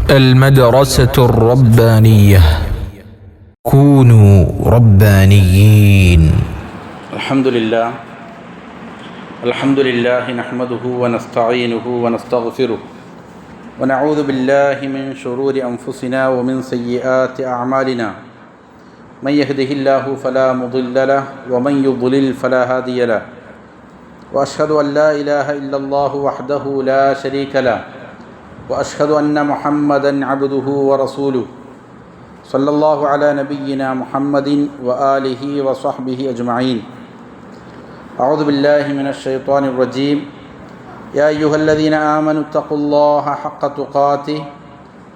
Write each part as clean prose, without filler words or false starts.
المدرسة الربانية كونوا ربانيين. الحمد لله نحمده ونستعينه ونستغفره ونعوذ بالله من شرور أنفسنا ومن سيئات أعمالنا. من يهده الله فلا مضل له ومن يضلل فلا هادي له. وأشهد أن لا إله إلا الله وحده لا شريك له وأشهد أن محمدًا عبده ورسوله. صلى الله على نبينا محمد وآله وصحبه أجمعين. أعوذ بالله من الشيطان الرجيم. يا أيها الذين آمنوا اتقوا الله حق تقاته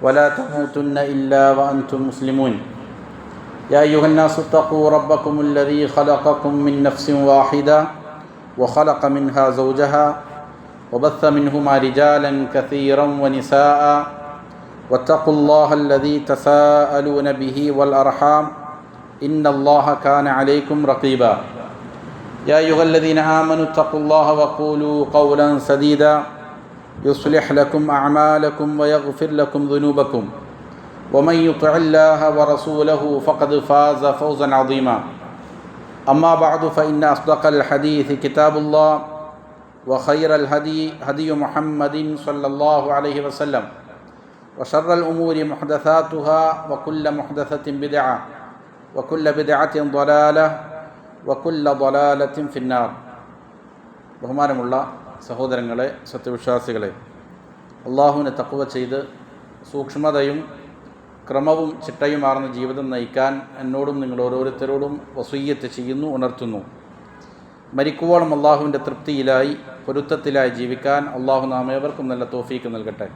ولا تموتن إلا وأنتم مسلمون. يا أيها الناس اتقوا ربكم الذي خلقكم من نفس واحدة وخلق منها زوجها وبث منهما رجالا كثيرا ونساء واتقوا الله الذي تساءلون به والأرحام إن الله كان عليكم رقيبا. يا أيها الذين آمنوا اتقوا الله وقولوا قولا سديدا يصلح لكم أعمالكم ويغفر لكم ذنوبكم ومن يطع الله ورسوله فقد فاز فوزا عظيما. أما بعد فإن أصدق الحديث كتاب الله وخير الهدي هدي محمد صلى الله عليه وسلم وشر الأمور محدثاتها وكل محدثة بدعة وكل بدعة ضلالة وكل ضلالة في النار. ബഹുമാനമുള്ള സഹോദരങ്ങളെ, സത്യവിശ്വാസികളെ, അള്ളാഹുവിനെ തഖ്വ ചെയ്ത് സൂക്ഷ്മതയും ക്രമവും ചിട്ടയുമാർന്ന ജീവിതം നയിക്കാൻ എന്നോടും നിങ്ങൾ ഓരോരുത്തരോടും വസിയ്യത്ത് ചെയ്യുന്നു, ഉണർത്തുന്നു. മരിക്കുവോളം അള്ളാഹുവിൻ്റെ തൃപ്തിയിലായി പൊരുത്തത്തിലായി ജീവിക്കാൻ അള്ളാഹു നാം ഏവർക്കും നല്ല തൗഫീക്ക് നൽകട്ടെ.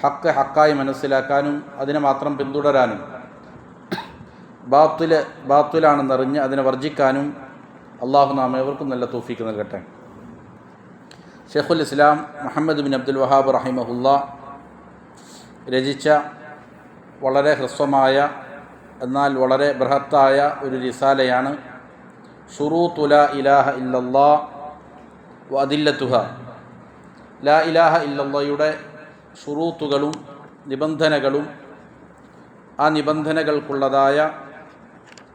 ഹക്ക് ഹക്കായി മനസ്സിലാക്കാനും അതിനെ മാത്രം പിന്തുടരാനും ബാത്തുലാണെന്നറിഞ്ഞ് അതിനെ വർജിക്കാനും അള്ളാഹു നാം ഏവർക്കും നല്ല തൗഫീക്ക് നൽകട്ടെ. ഷെയ്ഖുൽ ഇസ്ലാം മുഹമ്മദ് ബിൻ അബ്ദുൽ വഹാബ് റഹിമഹുല്ലാ രചിച്ച വളരെ ഹ്രസ്വമായ എന്നാൽ വളരെ ബൃഹത്തായ ഒരു റിസാലയാണ് ശുറൂത്തു ലാ ഇലാഹ ഇല്ലല്ലാഹ് വ അദില്ലത്തുഹ. ലാ ഇലാഹ ഇല്ലല്ലാഹയുടെ ശുറൂത്തുകളും നിബന്ധനകളും ആ നിബന്ധനകൾക്കുള്ളതായ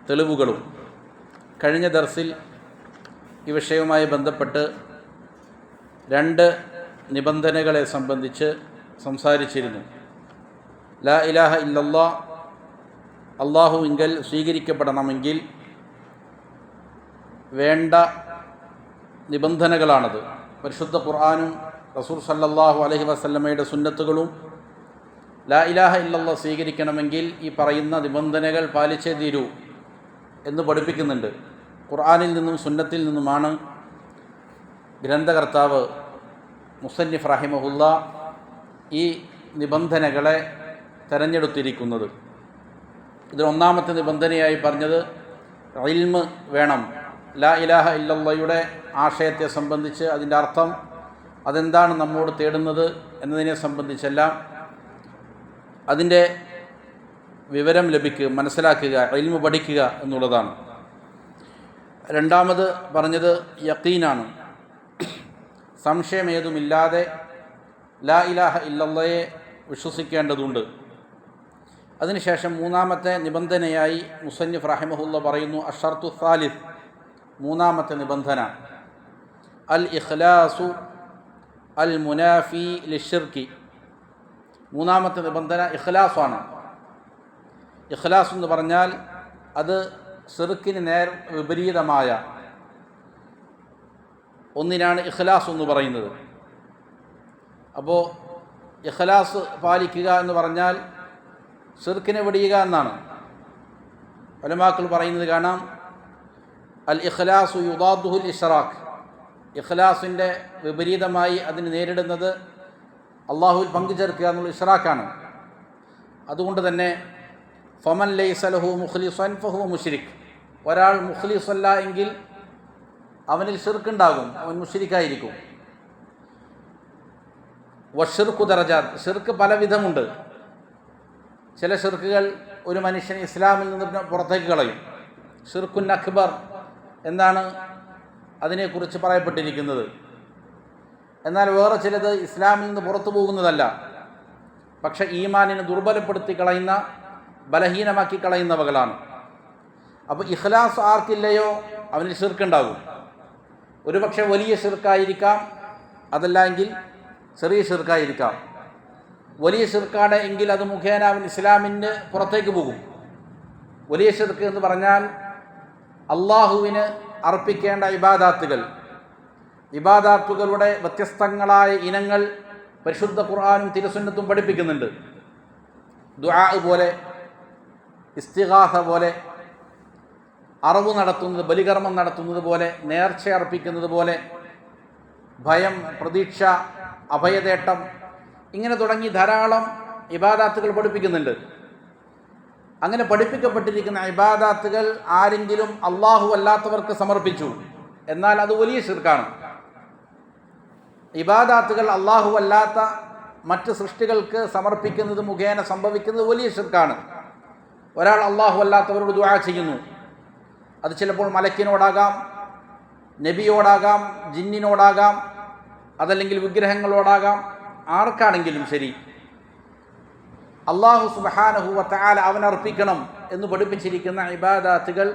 തെളിവുകളും. കഴിഞ്ഞ ദർസിൽ ഈ വിഷയവുമായി ബന്ധപ്പെട്ട് രണ്ട് നിബന്ധനകളെ സംബന്ധിച്ച് സംസാരിച്ചിരുന്നു. ലാ ഇലാഹ ഇല്ലല്ലാഹ് അള്ളാഹുവിങ്കൽ സ്വീകരിക്കപ്പെടണമെങ്കിൽ വേണ്ട നിബന്ധനകളാണത്. പരിശുദ്ധ ഖുർആനും റസൂൽ സല്ലല്ലാഹു അലൈഹി വസല്ലമയുടെ സുന്നത്തുകളും ലാ ഇലാഹ ഇല്ലല്ലാഹ് സ്വീകരിക്കണമെങ്കിൽ ഈ പറയുന്ന നിബന്ധനകൾ പാലിച്ചേ തീരൂ എന്ന് പഠിപ്പിക്കുന്നുണ്ട്. ഖുർആനിൽ നിന്നും സുന്നത്തിൽ നിന്നുമാണ് ഗ്രന്ഥകർത്താവ് മുസന്നിഫ് റഹിമഹുല്ലാ ഈ നിബന്ധനകളെ തെരഞ്ഞെടുത്തിരിക്കുന്നത്. ഇതിൽ ഒന്നാമത്തെ നിബന്ധനയായി പറഞ്ഞത് ഇൽമ് വേണം. ലാ ഇലാഹ ഇല്ലല്ലാഹയുടെ ആശയത്തെ സംബന്ധിച്ച്, അതിൻ്റെ അർത്ഥം, അതെന്താണ് നമ്മോട് തേടുന്നത് എന്നതിനെ സംബന്ധിച്ചെല്ലാം അതിൻ്റെ വിവരം ലഭിക്കുക, മനസ്സിലാക്കുക, ഇൽമ് പഠിക്കുക എന്നുള്ളതാണ്. രണ്ടാമത് പറഞ്ഞത് യഖീനാണ്. സംശയമേതുമില്ലാതെ ലാ ഇലാഹ ഇല്ലല്ലാഹയെ വിശ്വസിക്കേണ്ടതുണ്ട്. അതിനുശേഷം മൂന്നാമത്തെ നിബന്ധനയായി മുസന്നിഫ് റഹിമഹുല്ലാ പറയുന്നു അഷ്റത്തു സാലിസ്, മൂന്നാമത്തെ നിബന്ധന അൽ ഇഖ്ലാസു അൽ മുനാഫി ലിശ്ശിർക്കി. മൂന്നാമത്തെ നിബന്ധന ഇഖ്ലാസാണ്. ഇഖ്ലാസ് എന്ന് പറഞ്ഞാൽ അത് ശിർക്കിന് നേർ വിപരീതമായ ഒന്നിനാണ് ഇഖ്ലാസ് എന്ന് പറയുന്നത്. അപ്പോൾ ഇഖ്ലാസ് പാലിക്കുക എന്ന് പറഞ്ഞാൽ ശിർക്കിനെ വെടിയുക എന്നാണ്. ഉലമാക്കൾ പറയുന്നത് കാണാം, അൽ ഇഖ്ലാസു യുദാദുഹുൽ ഇശ്റാഖ്. ഇഖ്ലാസിൻ്റെ വിപരീതമായി അതിന് നേരിടുന്നത് അള്ളാഹുവിൽ പങ്കുചേർക്കുക എന്നുള്ള ഇശ്റാഖാണ്. അതുകൊണ്ട് തന്നെ ഫമൻ ലൈസ ലഹു മുഖ്ലിസൻ ഫഹുവ മുശ്രിക്. ഒരാൾ മുഖ്ലിസല്ല എങ്കിൽ അവനിൽ ഷിർക്കുണ്ടാകും, അവൻ മുശ്രിക്കായിരിക്കും. വഷിർക്കു ദറജാത്ത്. ഷിർക്ക് പല വിധമുണ്ട്. ചില ഷിർക്കുകൾ ഒരു മനുഷ്യനെ ഇസ്ലാമിൽ നിന്ന് പുറത്തേക്ക് കളയും. ഷിർക്കുൻ അക്ബർ എന്നാണ് അതിനെക്കുറിച്ച് പറയപ്പെട്ടിരിക്കുന്നത്. എന്നാൽ വേറെ ചിലത് ഇസ്ലാമിൽ നിന്ന് പുറത്തു പോകുന്നതല്ല, പക്ഷെ ഈമാനിനെ ദുർബലപ്പെടുത്തി കളയുന്ന, ബലഹീനമാക്കി കളയുന്നവകളാണ്. അപ്പോൾ ഇഖ്ലാസ് ആർക്കില്ലയോ അവനിൽ ശിർക്കുണ്ടാകും. ഒരു പക്ഷേ വലിയ ശിർക്കായിരിക്കാം, അതല്ല എങ്കിൽ ചെറിയ ശിർക്കായിരിക്കാം. വലിയ ശിർക്കാണ് എങ്കിൽ അത് മുഖേന അവൻ ഇസ്ലാമിന് പുറത്തേക്ക് പോകും. വലിയ ശിർക്ക് എന്ന് പറഞ്ഞാൽ അള്ളാഹുവിന് അർപ്പിക്കേണ്ട ഇബാദാത്തുകളുടെ വ്യത്യസ്തങ്ങളായ ഇനങ്ങൾ പരിശുദ്ധ ഖുർആനും തിരുസുന്നത്തും പഠിപ്പിക്കുന്നുണ്ട്. ദുആ പോലെ, ഇസ്തിഗാസ പോലെ, അറവ് നടത്തുന്നത്, ബലികർമ്മം നടത്തുന്നത് പോലെ, നേർച്ച അർപ്പിക്കുന്നത് പോലെ, ഭയം, പ്രതീക്ഷ, അഭയതേട്ടം, ഇങ്ങനെ തുടങ്ങി ധാരാളം ഇബാദാത്തുകൾ പഠിപ്പിക്കുന്നുണ്ട്. അങ്ങനെ പഠിപ്പിക്കപ്പെട്ടിരിക്കുന്ന ഇബാദാത്തുകൾ ആരെങ്കിലും അള്ളാഹു അല്ലാത്തവർക്ക് സമർപ്പിച്ചു എന്നാൽ അത് വലിയ ശിർക്കാണ്. ഇബാദാത്തുകൾ അള്ളാഹു അല്ലാത്ത മറ്റ് സൃഷ്ടികൾക്ക് സമർപ്പിക്കുന്നത് മുഖേന സംഭവിക്കുന്നത് വലിയ ശിർക്കാണ്. ഒരാൾ അള്ളാഹു അല്ലാത്തവരോട് ദുആ ചെയ്യുന്നു. അത് ചിലപ്പോൾ മലക്കിനോടാകാം, നബിയോടാകാം, ജിന്നിനോടാകാം, അതല്ലെങ്കിൽ വിഗ്രഹങ്ങളോടാകാം, ആർക്കാണെങ്കിലും ശരി. അള്ളാഹു സുബ്ഹാനഹു വ തആല അവനർപ്പിക്കണം എന്ന് പഠിപ്പിച്ചിരിക്കുന്ന ഇബാദാത്തുകൾ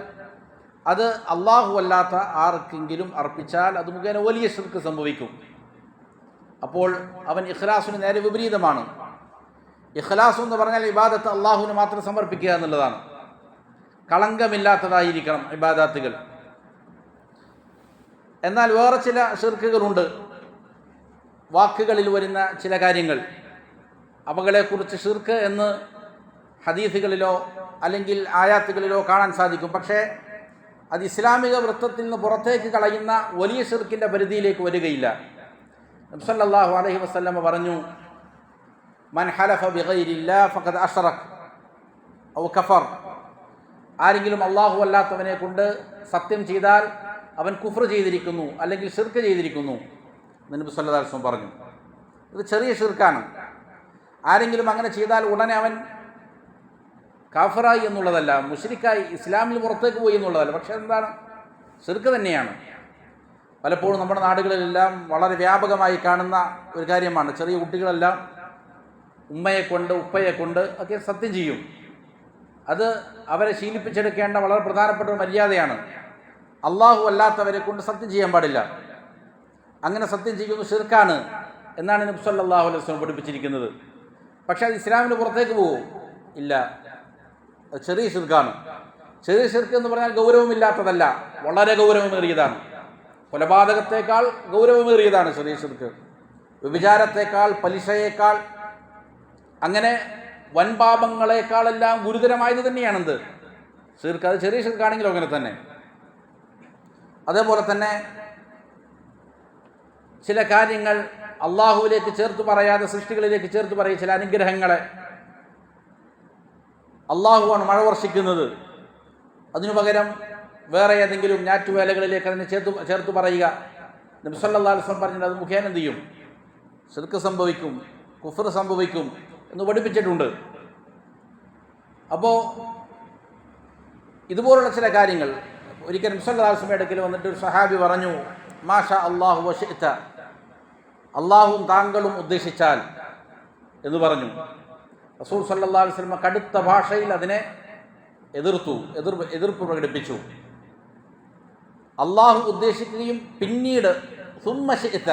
അത് അള്ളാഹു അല്ലാത്ത ആർക്കെങ്കിലും അർപ്പിച്ചാൽ അത് മുഖേന വലിയ ശിർക്ക് സംഭവിക്കും. അപ്പോൾ അവൻ ഇഖ്ലാസിന് നേരെ വിപരീതമാണ്. ഇഖ്ലാസ് എന്ന് പറഞ്ഞാൽ ഇബാദത്ത് അള്ളാഹുവിന് മാത്രം സമർപ്പിക്കുക എന്നുള്ളതാണ്. കളങ്കമില്ലാത്തതായിരിക്കണം ഇബാദാത്തുകൾ. എന്നാൽ വേറെ ചില ശിർക്കുകളുണ്ട്. വാക്കുകളിൽ വരുന്ന ചില കാര്യങ്ങൾ, അവകളെക്കുറിച്ച് ശിർക്ക് എന്ന് ഹദീസുകളിലോ അല്ലെങ്കിൽ ആയാത്തുകളിലോ കാണാൻ സാധിക്കും. പക്ഷേ അത് ഇസ്ലാമിക വൃത്തത്തിൽ നിന്ന് പുറത്തേക്ക് കളയുന്ന വലിയ ശിർക്കിൻ്റെ പരിധിയിലേക്ക് വരികയില്ല. നബി സല്ലല്ലാഹു അലൈഹി വസല്ലം പറഞ്ഞു, മൻ ഹലഫ ബിഗൈരില്ലാഹ് ഫഖദ് അശ്റക ഔ കഫർ. ആരെങ്കിലും അള്ളാഹു അല്ലാത്തവനെ കൊണ്ട് സത്യം ചെയ്താൽ അവൻ കുഫ്ർ ചെയ്തിരിക്കുന്നു അല്ലെങ്കിൽ ശിർക്ക് ചെയ്തിരിക്കുന്നു നബി സല്ലല്ലാഹു അലൈഹി വസല്ലം പറഞ്ഞു. ഇത് ചെറിയ ശിർക്കാണ്. ആരെങ്കിലും അങ്ങനെ ചെയ്താൽ ഉടനെ അവൻ കാഫിറായി എന്നുള്ളതല്ല, മുശ്രിക്കായി, ഇസ്ലാമിൽ പുറത്തേക്ക് പോയി എന്നുള്ളതല്ല. പക്ഷേ എന്താണ്, ശിർക്ക് തന്നെയാണ്. പലപ്പോഴും നമ്മുടെ നാടുകളിലെല്ലാം വളരെ വ്യാപകമായി കാണുന്ന ഒരു കാര്യമാണ്. ചെറിയ കുട്ടികളെല്ലാം ഉമ്മയെ കൊണ്ട്, ഉപ്പയെ കൊണ്ട് ഒക്കെ സത്യം ചെയ്യും. അത് അവരെ ശീലിപ്പിച്ചെടുക്കേണ്ട വളരെ പ്രധാനപ്പെട്ട ഒരു മര്യാദയാണ്. അള്ളാഹു അല്ലാത്തവരെ കൊണ്ട് സത്യം ചെയ്യാൻ പാടില്ല. അങ്ങനെ സത്യം ചെയ്യുന്നത് ശിർക്കാണ് എന്നാണ് നബി സല്ലല്ലാഹു അലൈഹി വസല്ലം പഠിപ്പിച്ചിരിക്കുന്നത്. പക്ഷേ അത് ഇസ്ലാമിന് പുറത്തേക്ക് പോകും ഇല്ല, അത് ചെറിയ ശിർക്കാണ്. ചെറിയ ശിർക്ക് എന്ന് പറഞ്ഞാൽ ഗൗരവമില്ലാത്തതല്ല, വളരെ ഗൗരവമേറിയതാണ്. കൊലപാതകത്തേക്കാൾ ഗൗരവമേറിയതാണ് ചെറിയ ശിർക്ക്. വ്യഭിചാരത്തേക്കാൾ, പലിശയേക്കാൾ, അങ്ങനെ വൻപാപങ്ങളെക്കാളെല്ലാം ഗുരുതരമായത് തന്നെയാണെന്ത് ശിർക്ക്. അത് ചെറിയ ശിർക്കാണെങ്കിലും അങ്ങനെ തന്നെ. അതേപോലെ തന്നെ ചില കാര്യങ്ങൾ അള്ളാഹുവിലേക്ക് ചേർത്ത് പറയാതെ സൃഷ്ടികളിലേക്ക് ചേർത്ത് പറയും. ചില അനുഗ്രഹങ്ങളെ അള്ളാഹുവാണ് മഴ വർഷിക്കുന്നത്, അതിനു പകരം വേറെ ഏതെങ്കിലും ഞാറ്റുവേലകളിലേക്ക് അതിനെ ചേർത്ത് പറയുക. നബി സല്ലല്ലാഹു അലൈഹി വസല്ലം പറഞ്ഞത് അത് മുഖേന എന്ത് ചെയ്യും, ശിർക്ക് സംഭവിക്കും, കുഫ്ർ സംഭവിക്കും എന്ന് പഠിപ്പിച്ചിട്ടുണ്ട്. അപ്പോൾ ഇതുപോലുള്ള ചില കാര്യങ്ങൾ ഒരിക്കൽ നബി സല്ലല്ലാഹു അലൈഹി വസല്ലം അടുക്കൽ വന്നിട്ട് ഒരു സഹാബി പറഞ്ഞു, മാഷാ അല്ലാഹു വശിഅത, അള്ളാഹുവും താങ്കളും ഉദ്ദേശിച്ചാൽ എന്ന് പറഞ്ഞു. റസൂൽ സല്ലല്ലാഹു അലൈഹി വസല്ലം കടുത്ത ഭാഷയിൽ അതിനെ എതിർപ്പ് പ്രകടിപ്പിച്ചു. അള്ളാഹു ഉദ്ദേശിക്കുകയും പിന്നീട് സുമ്മ ശിഅത,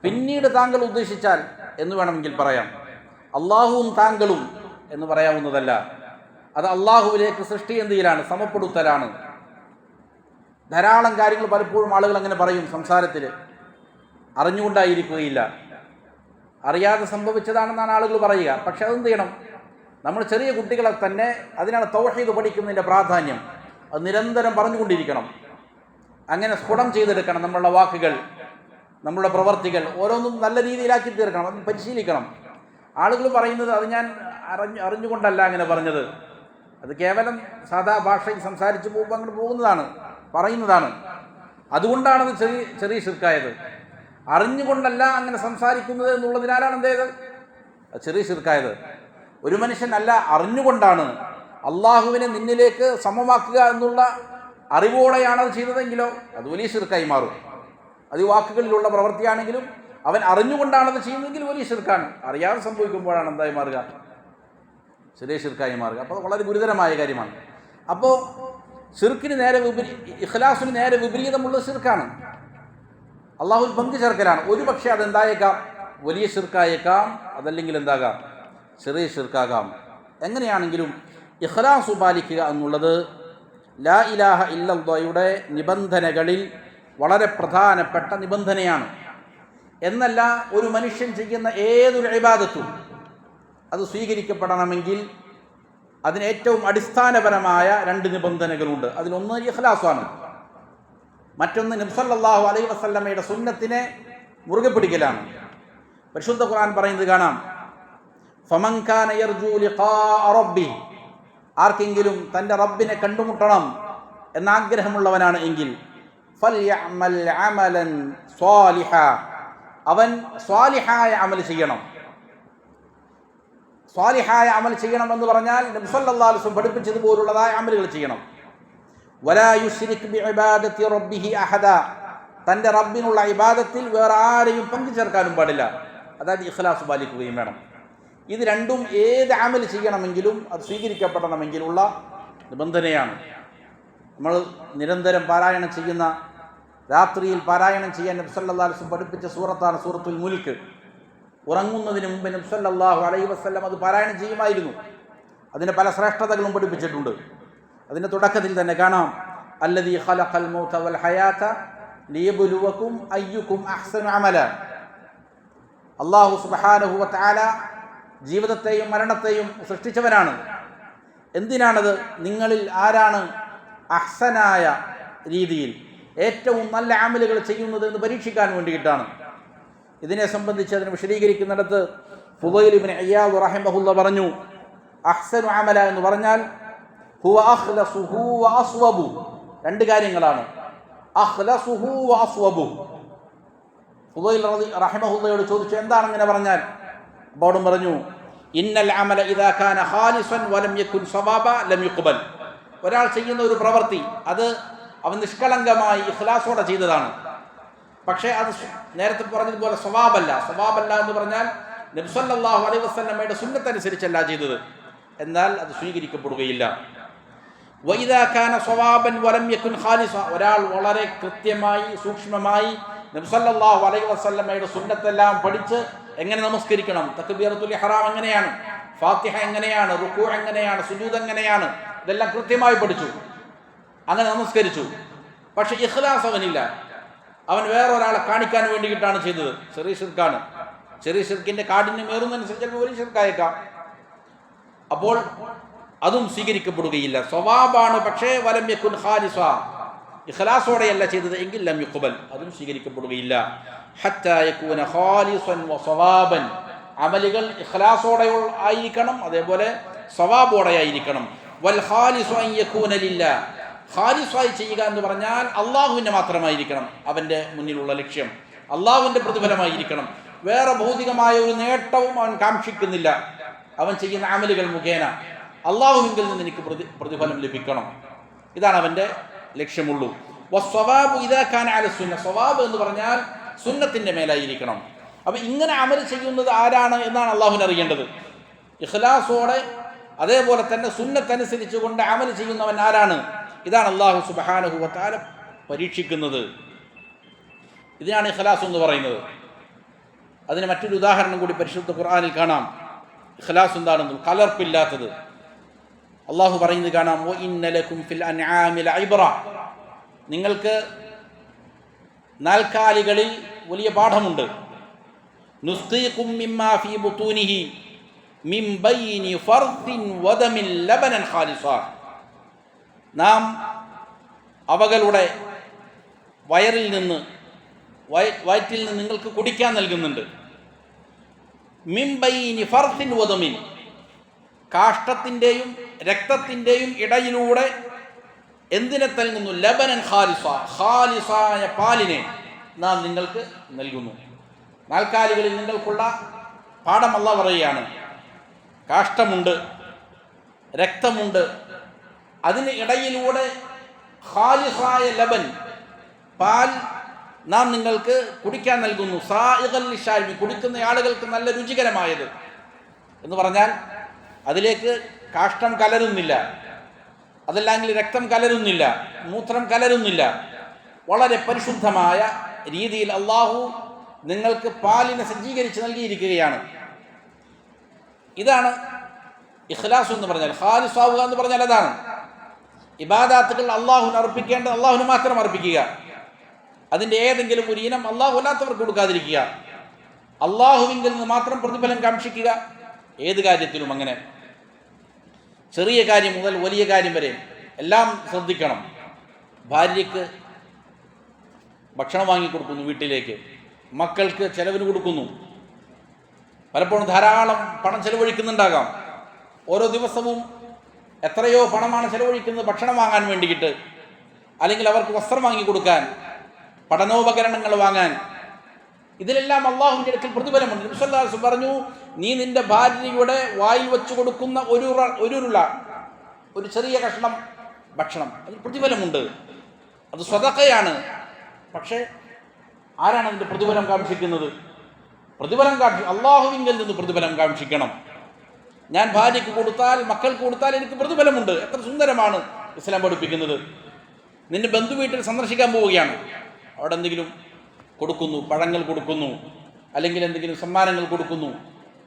പിന്നീട് താങ്കൾ ഉദ്ദേശിച്ചാൽ എന്ന് വേണമെങ്കിൽ പറയാം. അള്ളാഹുവും താങ്കളും എന്ന് പറയാവുന്നതല്ല. അത് അള്ളാഹുവിലേക്ക് സൃഷ്ടി എന്ത് ചെയ്യലാണ്, സമപ്പെടുത്തലാണ്. ധാരാളം കാര്യങ്ങൾ പലപ്പോഴും ആളുകൾ അങ്ങനെ പറയും സംസാരത്തിൽ, അറിഞ്ഞുകൊണ്ടായിരിക്കുകയില്ല, അറിയാതെ സംഭവിച്ചതാണെന്നാണ് ആളുകൾ പറയുക. പക്ഷെ അതെന്ത് ചെയ്യണം, നമ്മൾ ചെറിയ കുട്ടികളെ തന്നെ അതിനാണ് തൗഹീദ് പഠിക്കുന്നതിൻ്റെ പ്രാധാന്യം. അത് നിരന്തരം പറഞ്ഞുകൊണ്ടിരിക്കണം. അങ്ങനെ സ്ഫുടം ചെയ്തെടുക്കണം. നമ്മളുടെ വാക്കുകൾ, നമ്മളുടെ പ്രവർത്തികൾ ഓരോന്നും നല്ല രീതിയിലാക്കി തീർക്കണം. അത് പരിശീലിക്കണം. ആളുകൾ പറയുന്നത് അത് ഞാൻ അറിഞ്ഞുകൊണ്ടല്ല അങ്ങനെ പറഞ്ഞത്, അത് കേവലം സാധാ ഭാഷയിൽ സംസാരിച്ച് പോകുമ്പോൾ അങ്ങനെ പറയുന്നതാണ്. അതുകൊണ്ടാണത് ചെറിയ ശിർക്കായത്. അറിഞ്ഞുകൊണ്ടല്ല അങ്ങനെ സംസാരിക്കുന്നത് എന്നുള്ളതിനാലാണ് എന്തേത് ചെറിയ ശിർക്കായത്. ഒരു മനുഷ്യനല്ല, അറിഞ്ഞുകൊണ്ടാണ് അള്ളാഹുവിനെ നിന്നിലേക്ക് സമമാക്കുക എന്നുള്ള അറിവോടെയാണ് അത് ചെയ്തതെങ്കിലോ അത് വലിയ ശിർക്കായി മാറും. അത് ഈ വാക്കുകളിലുള്ള പ്രവൃത്തിയാണെങ്കിലും അവൻ അറിഞ്ഞുകൊണ്ടാണത് ചെയ്യുന്നതെങ്കിൽ വലിയ ഷിർക്കാണ്. അറിയാതെ സംഭവിക്കുമ്പോഴാണ് എന്തായി മാറുക? ചെറിയ ഷിർക്കായി മാറുക. അപ്പോൾ വളരെ ഗുരുതരമായ കാര്യമാണ്. അപ്പോൾ ഷിർക്കിന് നേരെ ഇഖ്ലാസിന് നേരെ വിപരീതമുള്ളത് ഷിർക്കാണ്. അള്ളാഹുൽ പങ്കു ചേർക്കലാണ്. ഒരുപക്ഷെ അതെന്തായേക്കാം? വലിയ ഷിർക്കായേക്കാം, അതല്ലെങ്കിൽ എന്താകാം? ചെറിയ ഷിർക്കാകാം. എങ്ങനെയാണെങ്കിലും ഇഖ്ലാസ് പാലിക്കുക എന്നുള്ളത് ലാ ഇലാഹ ഇല്ലല്ലാഹയുടെ നിബന്ധനകളിൽ വളരെ പ്രധാനപ്പെട്ട നിബന്ധനയാണ്. എന്നല്ല, ഒരു മനുഷ്യൻ ചെയ്യുന്ന ഏതൊരു ഇബാദത്തും അത് സ്വീകരിക്കപ്പെടണമെങ്കിൽ അതിന് ഏറ്റവും അടിസ്ഥാനപരമായ 2 നിബന്ധനകളുണ്ട്. അതിലൊന്ന് ഇഖ്ലാസാണ്, മറ്റൊന്ന് നബി സല്ലല്ലാഹു അലൈഹി വസല്ലമയുടെ സുന്നത്തിനെ മുറുകെ പിടിക്കലാണ്. പരിശുദ്ധ ഖുർആൻ പറയുന്നത് കാണാം, ഫമൻ കാന യർജു ലിഖാഅ റബ്ബി, ആർക്കെങ്കിലും തൻ്റെ റബ്ബിനെ കണ്ടുമുട്ടണം എന്നാഗ്രഹമുള്ളവനാണ് എങ്കിൽ ഫൽയഅമൽ അമലൻ സ്വാലിഹ, അവൻ സ്വാലിഹായ അമൽ ചെയ്യണം. സ്വാലിഹായ അമൽ ചെയ്യണം എന്ന് പറഞ്ഞാൽ നബി സല്ലല്ലാഹു അലൈഹി വസല്ലം പഠിപ്പിച്ചതുപോലുള്ളതായ അമലുകൾ ചെയ്യണം. വലാ യുശ്രിക് ബിഇബാദത്തി റബ്ബിഹി അഹദ, തൻ്റെ റബ്ബിനുള്ള ഇബാദത്തിൽ വേറെ ആരെയും പങ്കു ചേർക്കാനും പാടില്ല. അതായത് ഇഖ്ലാസ് പാലിക്കുകയും വേണം. ഇത് രണ്ടും ഏത് അമൽ ചെയ്യണമെങ്കിലും അത് സ്വീകരിക്കപ്പെടണമെങ്കിലുള്ള നിബന്ധനയാണ്. നമ്മൾ നിരന്തരം പാരായണം ചെയ്യുന്ന, രാത്രിയിൽ പാരായണം ചെയ്യാൻ നബി സല്ലല്ലാഹു അലൈഹി വസല്ലം പഠിപ്പിച്ച സൂറത്താണ് സൂറത്തുൽ മുൽക്ക്. ഉറങ്ങുന്നതിന് മുമ്പ് നബി സല്ലല്ലാഹു അലൈഹി വസല്ലം അത് പാരായണം ചെയ്യുമായിരുന്നു. അതിന് പല ശ്രേഷ്ഠതകളും പഠിപ്പിച്ചിട്ടുണ്ട്. അതിൻ്റെ തുടക്കത്തിൽ തന്നെ കാണാം, അല്ലദീ ഖലഖൽ മൗത വൽ ഹയാത ലിയബ്ലുവകും അയ്യുകും അഹ്സനു അമല. അല്ലാഹു സുബ്ഹാനഹു വ തആല ജീവിതത്തെയും മരണത്തെയും സൃഷ്ടിച്ചവനാണ്. എന്തിനാണത്? നിങ്ങളിൽ ആരാണ് അഹ്സനായ രീതിയിൽ ഏറ്റവും നല്ല അമലുകൾ ചെയ്യുന്നത് എന്ന് പരീക്ഷിക്കാൻ വേണ്ടിയിട്ടാണ്. ഇതിനെ സംബന്ധിച്ച് അതിനെ വിശദീകരിക്കുന്നിടത്ത് ഫുദൈൽ ഇബ്നു ഇയാദ് റഹിമഹുല്ല പറഞ്ഞു, അഹ്സനു അമല എന്ന് പറഞ്ഞാൽ ഹുവ അഖ്ലസുഹു വ അസ്വബു. 2 കാര്യങ്ങളാണ്, അഖ്ലസുഹു വ അസ്വബു. ഫുദൈൽ റഹിമഹുല്ലയോട് ചോദിച്ചു, എന്താണ് അങ്ങനെ പറഞ്ഞാൽ? അപ്പോഴും പറഞ്ഞു, ഇന്നൽ അമല ഇദാ കാന ഖാലിസൻ വലം യകുൻ സവാബ ലം യുഖ്ബൽ. ഒരാൾ ചെയ്യുന്ന ഒരു പ്രവൃത്തി അത് അവൻ നിഷ്കളങ്കമായി ഇഖ്ലാസോടെ ചെയ്തതാണ്, പക്ഷേ അത് നേരത്തെ പറഞ്ഞതുപോലെ സവാബല്ല. സവാബല്ല എന്ന് പറഞ്ഞാൽ നബി സല്ലല്ലാഹു അലൈഹി വസല്ലമയുടെ സുന്നത്തനുസരിച്ചല്ല ചെയ്തത്, എന്നാൽ അത് സ്വീകരിക്കപ്പെടുകയില്ല. വഇദാ കാന സവാബൻ വലം യകുൻ ഖാലിസ, ഒരാൾ വളരെ കൃത്യമായി സൂക്ഷ്മമായി നബി സല്ലല്ലാഹു അലൈഹി വസല്ലമയുടെ സുന്നത്തെല്ലാം പഠിച്ച് എങ്ങനെ നമസ്കരിക്കണം, തക്ബീറത്തുൽ ഇഹ്റാം എങ്ങനെയാണ്, ഫാത്തിഹ എങ്ങനെയാണ്, റുക്കൂ എങ്ങനെയാണ്, സുജൂദ് എങ്ങനെയാണ്, ഇതെല്ലാം കൃത്യമായി പഠിച്ചു, അങ്ങനെ നമസ്കരിച്ചു. പക്ഷെ ഇഖ്ലാസ് അവനില്ല. അവൻ വേറൊരാളെ കാണിക്കാൻ വേണ്ടിയിട്ടാണ് ചെയ്തത്. ചെറിയ ഷിർക്കാണ്. ചെറിയ ഷിർക്കിന്റെ കാഠിന്യം ഏറുന്നതനുസരിച്ച് ചിലപ്പോൾ വലിയ ഷിർക്കായേക്കാം. അപ്പോൾ അതും സ്വീകരിക്കപ്പെടുകയില്ല. സ്വവാബാണ്, പക്ഷേ വലം യകുൻ ഖാലിസ, ഇഖ്ലാസോടെയല്ല ചെയ്തത് എങ്കിൽ ലം യുഖ്ബൽ, അതും സ്വീകരിക്കപ്പെടുകയില്ല. ഹത്താ യകൂന ഖാലിസൻ വ സ്വവാബൻ, അമലുകൾ ഇഖ്ലാസോടെ ആയിരിക്കണം, അതേപോലെ സ്വവാബോടെ ആയിരിക്കണം. വൽ ഖാലിസു അൻ യകൂന ലില്ലാ, ഖാലിസായി ചെയ്യുക എന്ന് പറഞ്ഞാൽ അള്ളാഹുവിൻ്റെ മാത്രമായിരിക്കണം അവൻ്റെ മുന്നിലുള്ള ലക്ഷ്യം, അള്ളാഹുവിൻ്റെ പ്രതിഫലമായിരിക്കണം. വേറെ ഭൗതികമായ ഒരു നേട്ടവും അവൻ കാക്ഷിക്കുന്നില്ല. അവൻ ചെയ്യുന്ന അമലുകൾ മുഖേന അള്ളാഹുവിങ്കിൽ നിന്ന് എനിക്ക് പ്രതിഫലം ലഭിക്കണം, ഇതാണ് അവൻ്റെ ലക്ഷ്യമുള്ളൂ. വസ്സവാബു ഇദാ കാന അല സുന്ന, സ്വവാബ് എന്ന് പറഞ്ഞാൽ സുന്നത്തിൻ്റെ മേലായിരിക്കണം. അപ്പം ഇങ്ങനെ അമൽ ചെയ്യുന്നത് ആരാണ് എന്നാണ് അള്ളാഹുവിന് അറിയേണ്ടത്. ഇഖ്ലാസോടെ അതേപോലെ തന്നെ സുന്നത്തനുസരിച്ച് കൊണ്ട് അമൽ ചെയ്യുന്നവൻ ആരാണ്? ഇതാണ് അല്ലാഹു സുബ്ഹാനഹു വ തആല പരീക്ഷിക്കുന്നത്. ഇതിനാണ് ഇഖ്ലാസ് എന്ന് പറയുന്നത്. അതിന് മറ്റൊരു ഉദാഹരണം കൂടി പരിശുദ്ധ ഖുർആനിൽ കാണാം. ഇഖ്ലാസ് എന്താണെന്ന്, കലർപ്പില്ലാത്തത്. അള്ളാഹു പറയുന്നത് കാണാം, വ ഇന്ന ലകും ഫിൽ അൻആമി ലഇബ്റ, നിങ്ങൾക്ക് നാൽക്കാലികളിൽ വലിയ പാഠമുണ്ട്. നുസ്ഖീകും മിമ്മാ ഫീ ബുതൂനിഹി മിൻ ബൈനി ഫർദിൻ വദമിൻ ലബനൻ ഖാലിസ, നാം അവകളുടെ വയറ്റിൽ നിന്ന് നിങ്ങൾക്ക് കുടിക്കാൻ നൽകുന്നുണ്ട്. മിൻ ബൈനി ഫർദിൻ വദമിൻ, കാഷ്ടത്തിൻ്റെയും രക്തത്തിൻ്റെയും ഇടയിലൂടെ എന്തിനെ നൽകുന്നു? ലബനൻ ഖാലിസ, ഖാലിസായ പാലിനെ നാം നിങ്ങൾക്ക് നൽകുന്നു. നാൽക്കാലികളിൽ നിങ്ങൾക്കുള്ള പാഠം അല്ലാഹു പറയുകയാണ്. കാഷ്ടമുണ്ട്, രക്തമുണ്ട്, അതിന് ഇടയിലൂടെ ഖാലിസായ ലബൻ, പാൽ നാം നിങ്ങൾക്ക് കുടിക്കാൻ നൽകുന്നു. സായിഗൽ ലിശാരിബിൻ, കുടിക്കുന്ന ആളുകൾക്ക് നല്ല രുചികരമായത് എന്ന് പറഞ്ഞാൽ അതിലേക്ക് കാഷ്ടം കലരുന്നില്ല, അതല്ലെങ്കിൽ രക്തം കലരുന്നില്ല, മൂത്രം കലരുന്നില്ല. വളരെ പരിശുദ്ധമായ രീതിയിൽ അള്ളാഹു നിങ്ങൾക്ക് പാലിനെ സജ്ജീകരിച്ച് നൽകിയിരിക്കുകയാണ്. ഇതാണ് ഇഖ്ലാസ് എന്ന് പറഞ്ഞാൽ. ഖാലിസാവുക എന്ന് പറഞ്ഞാൽ അതാണ്. ഇബാദാത്തുകൾ അള്ളാഹുവിന് അർപ്പിക്കേണ്ടത് അള്ളാഹുവിന് മാത്രം അർപ്പിക്കുക. അതിൻ്റെ ഏതെങ്കിലും ഒരു ഇനം അള്ളാഹു അല്ലാത്തവർക്ക് കൊടുക്കാതിരിക്കുക. അള്ളാഹുവിങ്കിൽ നിന്ന് മാത്രം പ്രതിഫലം കാക്ഷിക്കുക. ഏത് കാര്യത്തിലും അങ്ങനെ, ചെറിയ കാര്യം മുതൽ വലിയ കാര്യം വരെ എല്ലാം ശ്രദ്ധിക്കണം. ഭാര്യയ്ക്ക് ഭക്ഷണം വാങ്ങിക്കൊടുക്കുന്നു, വീട്ടിലേക്ക് മക്കൾക്ക് ചെലവിന് കൊടുക്കുന്നു. പലപ്പോഴും ധാരാളം പണം ചെലവഴിക്കുന്നുണ്ടാകാം. ഓരോ ദിവസവും എത്രയോ പണമാണ് ചെലവഴിക്കുന്നത് ഭക്ഷണം വാങ്ങാൻ വേണ്ടിയിട്ട്, അല്ലെങ്കിൽ അവർക്ക് വസ്ത്രം വാങ്ങിക്കൊടുക്കാൻ, പഠനോപകരണങ്ങൾ വാങ്ങാൻ. ഇതിലെല്ലാം അള്ളാഹുവിൻ്റെ അടുക്കൽ പ്രതിഫലമുണ്ട്. നബി സല്ലല്ലാഹു അലൈഹി വസല്ലം പറഞ്ഞു, നീ നിന്റെ ഭാര്യയുടെ വായിൽ വെച്ച് കൊടുക്കുന്ന ഒരു ചെറിയ കഷ്ണം ഭക്ഷണം, അതിന് പ്രതിഫലമുണ്ട്. അത് സ്വതക്കയാണ്. പക്ഷേ ആരാണ് അതിൻ്റെ പ്രതിഫലം കാക്ഷിക്കുന്നത്? അള്ളാഹുവിങ്കിൽ നിന്ന് പ്രതിഫലം കാക്ഷിക്കണം. ഞാൻ ഭാര്യയ്ക്ക് കൊടുത്താൽ, മക്കൾക്ക് കൊടുത്താൽ എനിക്ക് പ്രതിഫലമുണ്ട്. എത്ര സുന്ദരമാണ് ഇസ്ലാം പഠിപ്പിക്കുന്നത്. നിന്റെ ബന്ധു വീട്ടിൽ സന്ദർശിക്കാൻ പോവുകയാണ്, അവിടെ എന്തെങ്കിലും കൊടുക്കുന്നു, പഴങ്ങൾ കൊടുക്കുന്നു, അല്ലെങ്കിൽ എന്തെങ്കിലും സമ്മാനങ്ങൾ കൊടുക്കുന്നു.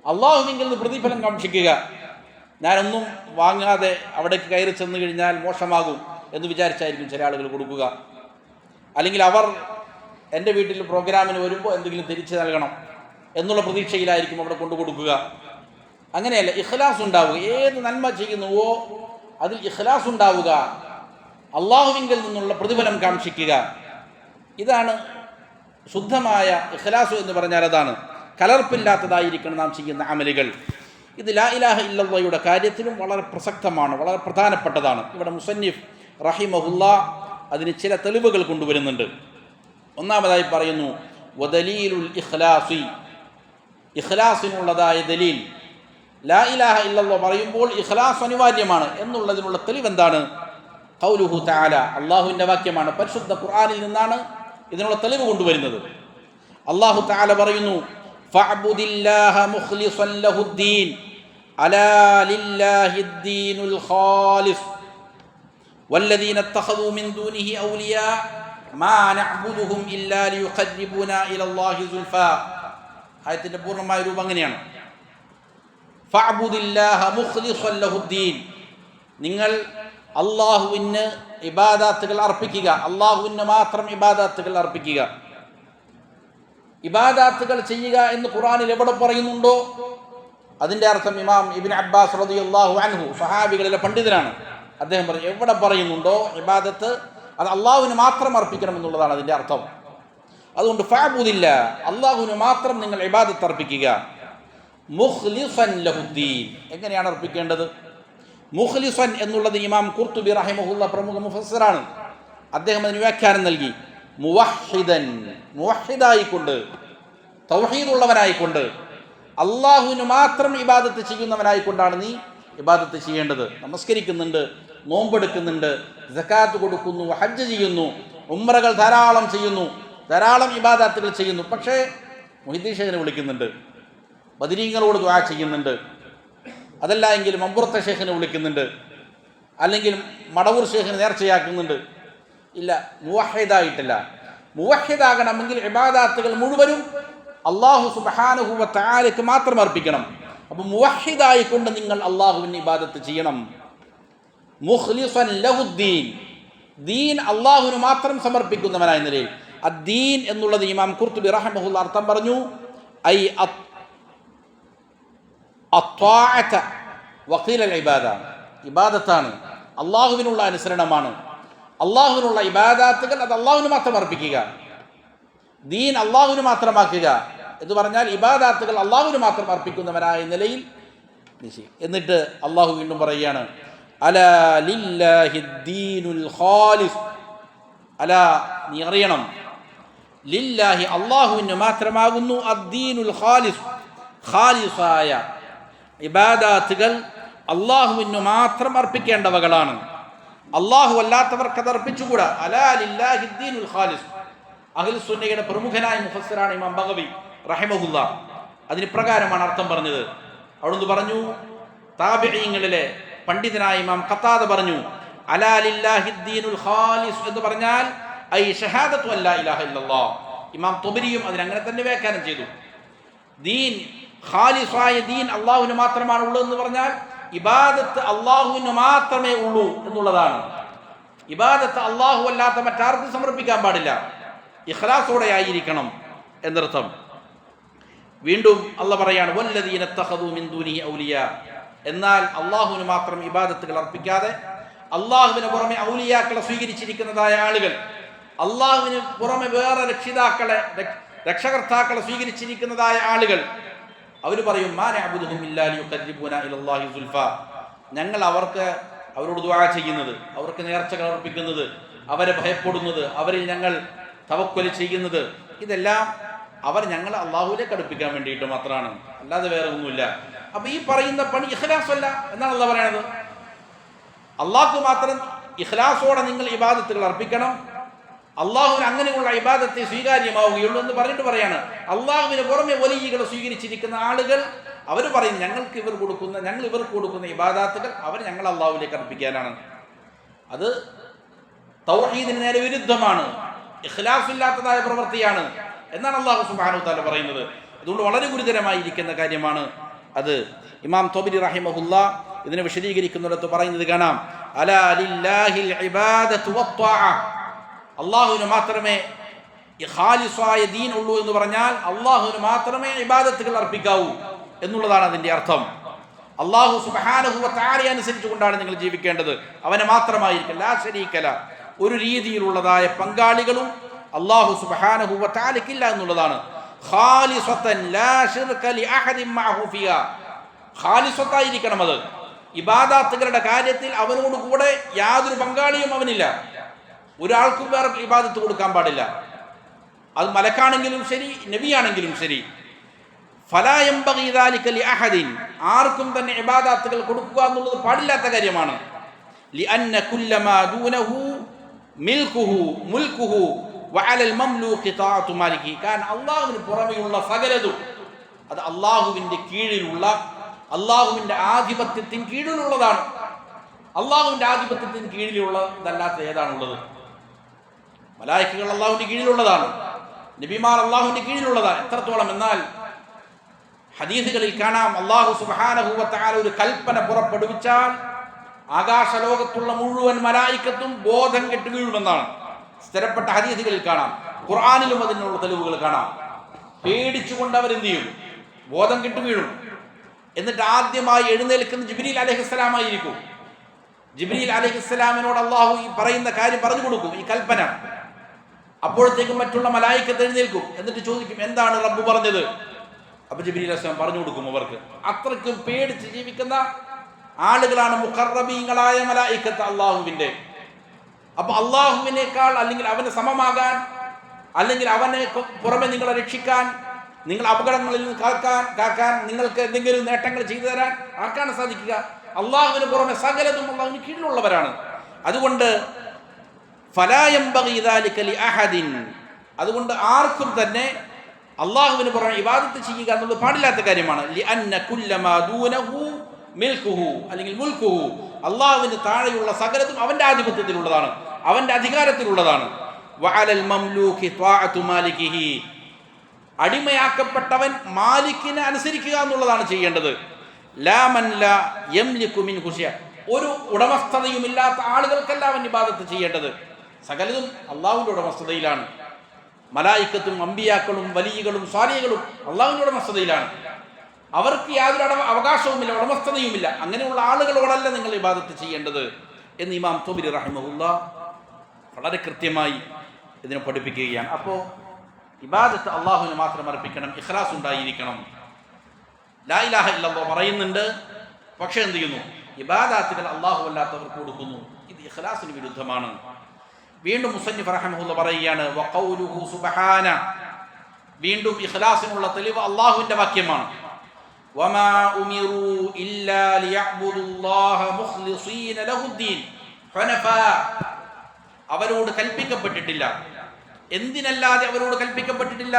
അള്ളാഹുവിങ്കിൽ നിന്ന് പ്രതിഫലം കാക്ഷിക്കുക. ഞാനൊന്നും വാങ്ങാതെ അവിടേക്ക് കയറി ചെന്ന് കഴിഞ്ഞാൽ മോശമാകും എന്ന് വിചാരിച്ചായിരിക്കും ചില ആളുകൾ കൊടുക്കുക. അല്ലെങ്കിൽ അവർ എൻ്റെ വീട്ടിൽ പ്രോഗ്രാമിന് വരുമ്പോൾ എന്തെങ്കിലും തിരിച്ചു നൽകണം എന്നുള്ള പ്രതീക്ഷയിലായിരിക്കും അവിടെ കൊണ്ടു കൊടുക്കുക. അങ്ങനെയല്ല, ഇഖ്ലാസ് ഉണ്ടാവുക. ഏത് നന്മ ചെയ്യുന്നുവോ അതിൽ ഇഖ്ലാസ് ഉണ്ടാവുക, അള്ളാഹുവിങ്കിൽ നിന്നുള്ള പ്രതിഫലം കാക്ഷിക്കുക. ഇതാണ് ശുദ്ധമായ ഇഖ്ലാസ് എന്ന് പറഞ്ഞാൽ. അതാണ് കലർപ്പില്ലാത്തതായിരിക്കണം നാം ചെയ്യുന്ന അമലുകൾ. ഇത് ലാ ഇലാഹ ഇല്ലല്ലാഹയുടെ കാര്യത്തിലും വളരെ പ്രസക്തമാണ്, വളരെ പ്രധാനപ്പെട്ടതാണ്. ഇവിടെ മുസന്നിഫ് റഹിമഹുല്ലാ അതിന് ചില തെളിവുകൾ കൊണ്ടുവരുന്നുണ്ട്. ഒന്നാമതായി പറയുന്നു, വദലീലുൽ ഇഖ്ലാസി, ഇഖ്ലാസിനുള്ളതായ ദലീൽ. ലാ ഇലാഹ ഇല്ലല്ലാഹ് പറയുമ്പോൾ ഇഖ്ലാസ് അനിവാര്യമാണ് എന്നുള്ളതിനുള്ള തെളിവ് എന്താണ്? ഖൗലുഹു തആല, അള്ളാഹുവിൻ്റെ വാക്യമാണ്. പരിശുദ്ധ ഖുർആനിൽ നിന്നാണ് ഇതിനുള്ള തെളിവ് കൊണ്ടുവരുന്നത്. അള്ളാഹു തആല പറയുന്നു, ഫഅബ്ദുല്ലാഹ മുഖ്ലിസൻ ലഹുദ്ദീൻ അലാ ലില്ലാഹിദ്ദീനുൽ ഖാലിസ് വല്ലദീന ഇത്തഖദൂ മിൻ ദൂനിഹി ഔലിയാ മാ നഅ്ബുദുഹും ഇല്ലാ ലിയുഖർരിബൂനാ ഇലല്ലാഹി സുൽഫാ. ആയത്തിന്റെ പൂർണ്ണമായ രൂപം അങ്ങനെയാണ്. ഫഅബ്ദുല്ലാഹ മുഖ്ലിസൻ ലഹുദ്ദീൻ, നിങ്ങൾ അള്ളാഹുവിന് ഇബാദാത്തുകൾ അർപ്പിക്കുക, അള്ളാഹുവിന് മാത്രം ഇബാദാത്തുകൾ അർപ്പിക്കുക. ഇബാദാത്തുകൾ ചെയ്യുക എന്ന് ഖുർആനിൽ എവിടെ പറയുന്നുണ്ടോ അതിൻ്റെ അർത്ഥം ഇമാം ഇബ്നു അബ്ബാസ് റളിയല്ലാഹു അൻഹു, സഹാബികളിലെ പണ്ഡിതനാണ്, അദ്ദേഹം പറഞ്ഞു, എവിടെ പറയുന്നുണ്ടോ ഇബാദത്ത് അത് അള്ളാഹുവിന് മാത്രം അർപ്പിക്കണം എന്നുള്ളതാണ് അതിൻ്റെ അർത്ഥം. അതുകൊണ്ട് ഫഅബ്ദുല്ല, അള്ളാഹുവിന് മാത്രം നിങ്ങൾ ഇബാദത്ത് അർപ്പിക്കുക. മുഖ്ലിസൻ ലഹുദ്ദീൻ, എങ്ങനെയാണ് അർപ്പിക്കേണ്ടത്? മുഖ്ലിസൻ എന്നുള്ളത് ഇമാം ഖുർത്തുബി റഹിമഹുല്ല പ്രമുഖ മുഫസ്സിറാണ്. അദ്ദേഹം അതിന് വ്യാഖ്യാനം നൽകി. മുവഹിദൻ, മുവഹിദായിക്കൊണ്ട്, തൗഹീദുള്ളവനായിക്കൊണ്ട്, അള്ളാഹുവിന് മാത്രം ഇബാദത്ത് ചെയ്യുന്നവനായിക്കൊണ്ടാണ് നീ ഇബാദത്ത് ചെയ്യേണ്ടത്. നമസ്കരിക്കുന്നുണ്ട്, നോമ്പെടുക്കുന്നുണ്ട്, സകാത്ത് കൊടുക്കുന്നു, ഹജ്ജ് ചെയ്യുന്നു, ഉംറകൾ ധാരാളം ചെയ്യുന്നു, ധാരാളം ഇബാദത്തുകൾ ചെയ്യുന്നു. പക്ഷേ മുഹിദ്ദീൻ ഷേഖിനെ വിളിക്കുന്നുണ്ട്, ബദരീങ്ങളോട് ദുആ ചെയ്യുന്നുണ്ട്, അതല്ല എങ്കിൽ മമ്പുറത്തെ ഷേഖിനെ വിളിക്കുന്നുണ്ട്, അല്ലെങ്കിൽ മടവൂർ ഷേഖിനെ നേർച്ചയാക്കുന്നുണ്ട്. ഇല്ല, മുവഹിദായിട്ടില്ല. മുവഹിദാകണമെങ്കിൽ ഇബാദത്തുകൾ മുഴുവനും അല്ലാഹു സുബ്ഹാനഹു വ തആലയ്ക്ക് മാത്രം അർപ്പിക്കണം. അപ്പോൾ മുവഹിദായിക്കൊണ്ട് നിങ്ങൾ അള്ളാഹുവിന് ഇബാദത്ത് ചെയ്യണം. മുഖ്ലിസൻ ലഹുദ്ദീൻ, ദീൻ അള്ളാഹുവിന് മാത്രം സമർപ്പിക്കുന്നവനായ നിലയിൽ. അദ്ദീൻ എന്നുള്ളത് ഇമാം ഖുർത്തുബി റഹിമഹുല്ലാഹ് അർത്ഥം പറഞ്ഞു, ഐ അത്വാഅത വഖീല അൽ ഇബാദ, ഇബാദത്താണ്, അള്ളാഹുവിനുള്ള അനുസരണമാണ്, അള്ളാഹുവിനുള്ള ഇബാദത്തുകൾ അത് അള്ളാഹുവിന് മാത്രം അർപ്പിക്കുക. ദീൻ അള്ളാഹുവിന് മാത്രമാക്കുക എന്ന് പറഞ്ഞാൽ ഇബാദത്തുകൾ അള്ളാഹുവിന് മാത്രം അർപ്പിക്കുന്നവനായ നിലയിൽ. എന്നിട്ട് അള്ളാഹു വീണ്ടും പറയുകയാണ്, അലാ ലില്ലാഹിദ്ദീനുൽ ഖാലിസ്, അലാ നീ അറിയണം, ലില്ലാഹി അള്ളാഹുവിന് മാത്രമാകുന്നു അദ്ദീനുൽ ഖാലിസ്, ഖാലിസായ ഇബാദത്തുകൾ അള്ളാഹുവിന് മാത്രം അർപ്പിക്കേണ്ടവകളാണ്. അള്ളാഹു അല്ലാത്തവർക്ക് അത് അർപ്പിച്ചുകൂടാ. അലാ ലില്ലാഹിദ്ദീനുൽ ഖാലിസ്, അഹ്ലു സുന്നയുടെ പ്രമുഖനായ മുഫസ്സിറാണ് ഇമാം ബഗവി റഹിമഹുല്ല. അതിന് പ്രകാരമാണ് അർത്ഥം പറഞ്ഞത്. അവിടുന്ന് പറഞ്ഞു, താബിഈങ്ങളിലെ പണ്ഡിതനായ ഇമാം ഖത്താദ പറഞ്ഞു, അലാ ലില്ലാഹി ദീനുൽ ഖാലിസ് എന്ന് പറഞ്ഞാൽ ഐ ഷഹാദത്തു അല്ലാ ഇലാഹ ഇല്ലല്ലാഹ്. ഇമാം തൊബരിയും അതിനങ്ങനെ തന്നെ വ്യാഖ്യാനം ചെയ്തു. ദീൻ ഖാലിസായ ദീൻ അള്ളാഹുവിന് മാത്രമാണ് ഉള്ളതെന്ന് പറഞ്ഞാൽ ഇബാദത്ത് അള്ളാഹുവിന് മാത്രമേ ഉള്ളൂ എന്നുള്ളതാണ്. ഇബാദത്ത് അള്ളാഹു അല്ലാത്ത മറ്റാർക്കും സമർപ്പിക്കാൻ പാടില്ല, ഇഖ്ലാസോടെ ആയിരിക്കണം എന്നർത്ഥം. വീണ്ടും അള്ളാഹ് പറയാണ്, വല്ലദീന ഇത്തഖദൂ മിൻ ദൂനിഹി ഔലിയാ. എന്നാൽ അള്ളാഹുവിന് മാത്രം ഇബാദത്തുകൾ അർപ്പിക്കാതെ അള്ളാഹുവിന് പുറമെ ഔലിയാക്കളെ സ്വീകരിച്ചിരിക്കുന്നതായ ആളുകൾ, അള്ളാഹുവിന് പുറമെ വേറെ രക്ഷകർത്താക്കളെ സ്വീകരിച്ചിരിക്കുന്നതായ ആളുകൾ, അവർ പറയും, മാ നഅ്ബുദുഹും ഇല്ലാ ലിയുഖർരിബൂനാ ഇലല്ലാഹി സുൽഫാ. ഞങ്ങൾ അവരോട് ദുആ ചെയ്യുന്നത്, അവർക്ക് നേർച്ചകൾ അർപ്പിക്കുന്നത്, അവരെ ഭയപ്പെടുന്നത്, അവരിൽ ഞങ്ങൾ തവക്കുൽ ചെയ്യുന്നത്, ഇതെല്ലാം അവർ ഞങ്ങളെ അള്ളാഹുവിലേക്ക് അടുപ്പിക്കാൻ വേണ്ടിയിട്ട് മാത്രമാണ്, അല്ലാതെ വേറെ ഒന്നുമില്ല. അപ്പൊ ഈ പറയുന്ന പണി ഇഖ്ലാസ് അല്ല എന്നാണ് അള്ളാഹ് പറയണത്. അള്ളാഹു മാത്രം ഇഖ്ലാസോടെ നിങ്ങൾ ഇബാദത്തുകൾ അർപ്പിക്കണം, അള്ളാഹുവിന് അങ്ങനെയുള്ള ഇബാദത്തെ സ്വീകാര്യമാവുകയുള്ളൂ എന്ന് പറഞ്ഞിട്ട് പറയാണ്. അള്ളാഹുവിന് പുറമെ വലിയകളെ സ്വീകരിച്ചിരിക്കുന്ന ആളുകൾ അവർ പറയും, ഞങ്ങൾ ഇവർക്ക് കൊടുക്കുന്ന ഇബാദത്തുകൾ അവർ ഞങ്ങൾ അള്ളാഹുവിലേക്ക് അർപ്പിക്കാനാണ്. അത് തൗഹീദിന് നേരെ വിരുദ്ധമാണ്, ഇഖ്ലാസ് ഇല്ലാത്തതായ പ്രവൃത്തിയാണ് എന്നാണ് അള്ളാഹു സുബ്ഹാനഹു വ തആല പറയുന്നത്. അതുകൊണ്ട് വളരെ ഗുരുതരമായിരിക്കുന്ന കാര്യമാണ് അത്. ഇമാം തൊബരി റഹിമഹുല്ലാ ഇതിനെ വിശദീകരിക്കുന്നിടത്ത് പറയുന്നത് കാണാം, അലാ ലില്ലാഹിൽ ഇബാദത്തു വത്ത്വാഅ. അള്ളാഹുവിന് മാത്രമേ ഖാലിസായ ദീൻ ഉള്ളൂ എന്ന് പറഞ്ഞാൽ അള്ളാഹുവിന് മാത്രമേ ഇബാദത്തുകൾ അർപ്പിക്കാവൂ എന്നുള്ളതാണ് അതിൻ്റെ അർത്ഥം. അള്ളാഹു സുബ്ഹാനഹു വ തആല അനുസരിച്ചുകൊണ്ടാണ് നിങ്ങൾ ജീവിക്കേണ്ടത്, അവനെ മാത്രമായിരിക്കും, ലാ ശരീക ലഹ്. ഒരു രീതിയിലുള്ളതായ പങ്കാളികളും അള്ളാഹു സുബ്ഹാനഹു വ തആലയ്ക്കില്ല എന്നുള്ളതാണ്. ഖാലിസത്തൻ ലാ ശിർക ലി അഹദിൻ മഅഹു ഫിഹാ. ഖാലിസത്തായിരിക്കണം അത്. ഇബാദത്തുകളുടെ കാര്യത്തിൽ അവനോട് കൂടെ യാതൊരു പങ്കാളിയും അവനില്ല. ഒരാൾക്കും വേറെ ഇബാദത്ത് കൊടുക്കാൻ പാടില്ല, അത് മലക്കാണെങ്കിലും ശരി, നബിയാണെങ്കിലും ശരി. ഫലാ യംബഗി ദാലിക ലി അഹദിൻ. ആർക്കും തന്നെ ഇബാദത്തുകൾ കൊടുക്കുക എന്നുള്ളത് പാടില്ലാത്ത കാര്യമാണ്. ലിഅന്ന കുല്ലമാ ദൂനഹു മുൽക്കുഹു വഅലൽ മംലൂഖി തആഅതു മാലികി. കാരണം അല്ലാഹുവിന് പുറമെയുള്ള സകലതും അത് അല്ലാഹുവിന്റെ കീഴിലുള്ള, അല്ലാഹുവിന്റെ ആധിപത്യത്തിന് കീഴിലുള്ളതാണ്. അല്ലാഹുവിന്റെ ആധിപത്യത്തിന് കീഴിലുള്ളതല്ലാത്ത ഏതാണുള്ളത്? മലായികകൾ അല്ലാഹുവിന്റെ കീഴിലുള്ളതാണ്, നബിമാർ അല്ലാഹുവിന്റെ കീഴിലുള്ളതാണ്. എത്രത്തോളം എന്നാൽ ഹദീസുകളിൽ കാണാം, അല്ലാഹു സുബ്ഹാനഹു വ തആല ഒരു കൽപ്പന പുറപ്പെടുവിച്ചാൽ ആകാശലോകത്തുള്ള മുഴുവൻ മലായികത്തും ബോധം കെട്ട് വീഴുമെന്നാണ് സ്ഥിരപ്പെട്ട ഹദീസുകളിൽ കാണാം. ഖുർആനിലും അതിനുള്ള തെളിവുകൾ കാണാം. പേടിച്ചുകൊണ്ട് അവരെന്ത് ചെയ്യും? ബോധം കെട്ട് വീഴും. എന്നിട്ട് ആദ്യമായി എഴുന്നേൽക്കുന്ന ജിബ്രീൽ അലൈഹിസ്സലാമായിരിക്കും. ജിബ്രീൽ അലൈഹിസ്സലാമിനോട് അള്ളാഹു ഈ പറയുന്ന കാര്യം പറഞ്ഞു കൊടുക്കും, ഈ കൽപ്പന. അപ്പോഴത്തേക്കും മറ്റുള്ള മലായികത്ത് എഴുന്നേൽക്കും. എന്നിട്ട് ചോദിക്കും, എന്താണ് റബ്ബ് പറഞ്ഞത്? അപ്പൊ ജിബ്രീൽ അലൈഹിസ്സലാം പറഞ്ഞു കൊടുക്കും അവർക്ക്. അത്രയ്ക്കും പേടിച്ച് ജീവിക്കുന്ന ആളുകളാണ് മുഖറബീങ്ങളായ മലായികത്ത് അള്ളാഹുവിന്റെ. അപ്പൊ അള്ളാഹുവിനേക്കാൾ അല്ലെങ്കിൽ അവന് സമമാകാൻ, അല്ലെങ്കിൽ അവനെ പുറമെ നിങ്ങളെ രക്ഷിക്കാൻ, നിങ്ങൾ അപകടങ്ങളിൽ നിന്ന് കാക്കാൻ, നിങ്ങൾക്ക് എന്തെങ്കിലും നേട്ടങ്ങൾ ചെയ്തു തരാൻ ആർക്കാണ് സാധിക്കുക? അള്ളാഹുവിന് പുറമെ സകലതും അള്ളാഹുവിന് കീഴിലുള്ളവരാണ്. അതുകൊണ്ട് ഫലാ യംബഗി ദാലിക ലി അഹദിൻ. അതുകൊണ്ട് ആർക്കും തന്നെ അള്ളാഹുവിന് പുറമെ ഇബാദത്ത് ചെയ്യുക എന്നുള്ളത് പാടില്ലാത്ത കാര്യമാണ്. ലിഅന്ന കുല്ലമാ ദൂനഹു മിൽക്കുഹു അല്ലെങ്കിൽ മുൽക്കുഹു. അള്ളാഹുവിന് താഴെയുള്ള സകലതും അവന്റെ ആധിപത്യത്തിലുള്ളതാണ്, അവന്റെ അധികാരത്തിലുള്ളതാണ്. വഅലൽ മംലൂഖി ത്വാഅതു മാലികിഹി. അടിമയാക്കപ്പെട്ടവൻ മാലിക്കിനെ അനുസരിക്കുക എന്നുള്ളതാണ് ചെയ്യേണ്ടത്. ലാ മൻ ലാ യംലികു മിൻഹു ശൈഅ. ഒരു ഉടമസ്ഥതയുമില്ലാത്ത ആളുകൾക്കല്ല അവൻ ഇബാദത്ത് ചെയ്യേണ്ടത്. സകലതും അള്ളാഹുവിന്റെ ഉടമസ്ഥതയിലാണ്. മലായിക്കത്തും അമ്പിയാക്കളും വലിയകളും സ്വാലിഹുകളും അള്ളാഹുവിന്റെ ഉടമസ്ഥതയിലാണ്. അവർക്ക് യാതൊരു അവകാശവുമില്ല, ഉടമസ്ഥതയുമില്ല. അങ്ങനെയുള്ള ആളുകളോടല്ല നിങ്ങൾ ഇബാദത്ത് ചെയ്യേണ്ടത് എന്ന് ഇമാം തൊബരി റഹിമഹുല്ലാ വളരെ കൃത്യമായി ഇതിനെ പഠിപ്പിക്കുകയാണ്. അപ്പോൾ ഇബാദത്ത് അള്ളാഹുവിന് മാത്രം അർപ്പിക്കണം, ഇഖ്ലാസ് ഉണ്ടായിരിക്കണം. ലാ ഇലാഹ ഇല്ലല്ലാഹ് പറയുന്നുണ്ട്, പക്ഷെ എന്ത് ചെയ്യുന്നു? ഇബാദത്തുകൾ അള്ളാഹു അല്ലാത്തവർക്ക് കൊടുക്കുന്നു. ഇത് ഇഖ്ലാസിന് വിരുദ്ധമാണ്. വീണ്ടും മുസന്നിഫ് റഹിമഹുല്ലാ പറയുകയാണ്, വഖൗലുഹു സുബ്ഹാന. വീണ്ടും ഇഖ്ലാസിനുള്ള തെളിവ് അള്ളാഹുവിന്റെ വാക്യമാണ്. വമാ ഉമിറു ഇല്ലാ ലിയഅ്ബുദുല്ലാഹ മുഖ്ലിസീന ലഹുദ്ദീൻ ഹുനഫാ. അവരോട് കൽപ്പിക്കപ്പെട്ടിട്ടില്ല, എന്തിനല്ലാതെ അവരോട് കൽപ്പിക്കപ്പെട്ടിട്ടില്ല?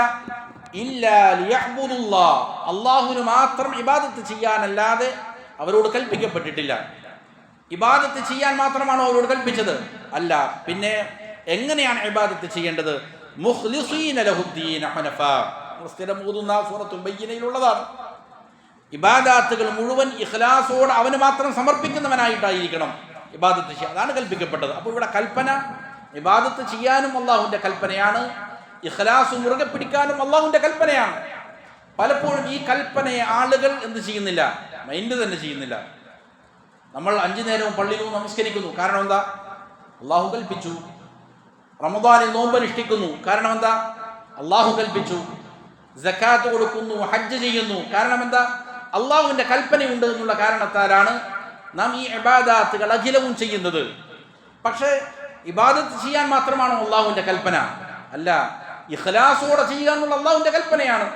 ഇല്ലാ ലിയഅ്ബുദുല്ലാഹ്, അല്ലാഹുവിന് മാത്രം ഇബാദത്ത് ചെയ്യാനല്ലാതെ അവരോട് കൽപ്പിക്കപ്പെട്ടിട്ടില്ല. ഇബാദത്ത് ചെയ്യാൻ മാത്രമാണോ അവരോട് കൽപ്പിച്ചത്? അല്ല. പിന്നെ എങ്ങനെയാണ് ഇബാദത്ത് ചെയ്യേണ്ടത്? മുഖ്ലിസീന ലഹുദ്ദീന ഹനഫാ, സ്ഥിരം ഓതുന്ന സൂറത്തുൽ ബയ്യിനയിലുള്ളതാണ്. ഇബാദത്തുകൾ മുഴുവൻ ഇഖ്ലാസോടെ അവന് മാത്രം സമർപ്പിക്കുന്നവനായിട്ടായിരിക്കണം ഇബാദത്ത് ചെയ്യുക. അതാണ് കൽപ്പിക്കപ്പെട്ടത്. അപ്പോൾ ഇവിടെ കൽപ്പന ഇബാദത്ത് ചെയ്യാനും അള്ളാഹുവിൻ്റെ കൽപ്പനയാണ്, ഇഖ്ലാസ് മുറുകെ പിടിക്കാനും അള്ളാഹുവിൻ്റെ കൽപ്പനയാണ്. പലപ്പോഴും ഈ കൽപ്പനയെ ആളുകൾ എന്ത് ചെയ്യുന്നില്ല? മൈൻഡ് തന്നെ ചെയ്യുന്നില്ല. നമ്മൾ 5 നേരവും പള്ളിയിൽ നമസ്കരിക്കുന്നു, കാരണം എന്താ? അള്ളാഹു കൽപ്പിച്ചു. റമദാനിൽ നോമ്പനുഷ്ഠിക്കുന്നു, കാരണം എന്താ? അള്ളാഹു കൽപ്പിച്ചു. സക്കാത്ത് കൊടുക്കുന്നു, ഹജ്ജ് ചെയ്യുന്നു, കാരണം എന്താ? അള്ളാഹുവിൻ്റെ കൽപ്പനയുണ്ട് എന്നുള്ള കാരണത്താലാണ് നാം ഈ ഇബാദത്തുകൾ അഖിലവും ചെയ്യുന്നത്. പക്ഷേ ഇബാദത്ത് ചെയ്യാൻ മാത്രമാണോ അള്ളാഹുവിൻ്റെ കൽപ്പന? അല്ല, ഇഖ്ലാസോടെ ചെയ്യുക എന്നുള്ള അള്ളാഹുവിൻ്റെ കൽപ്പനയാണ്.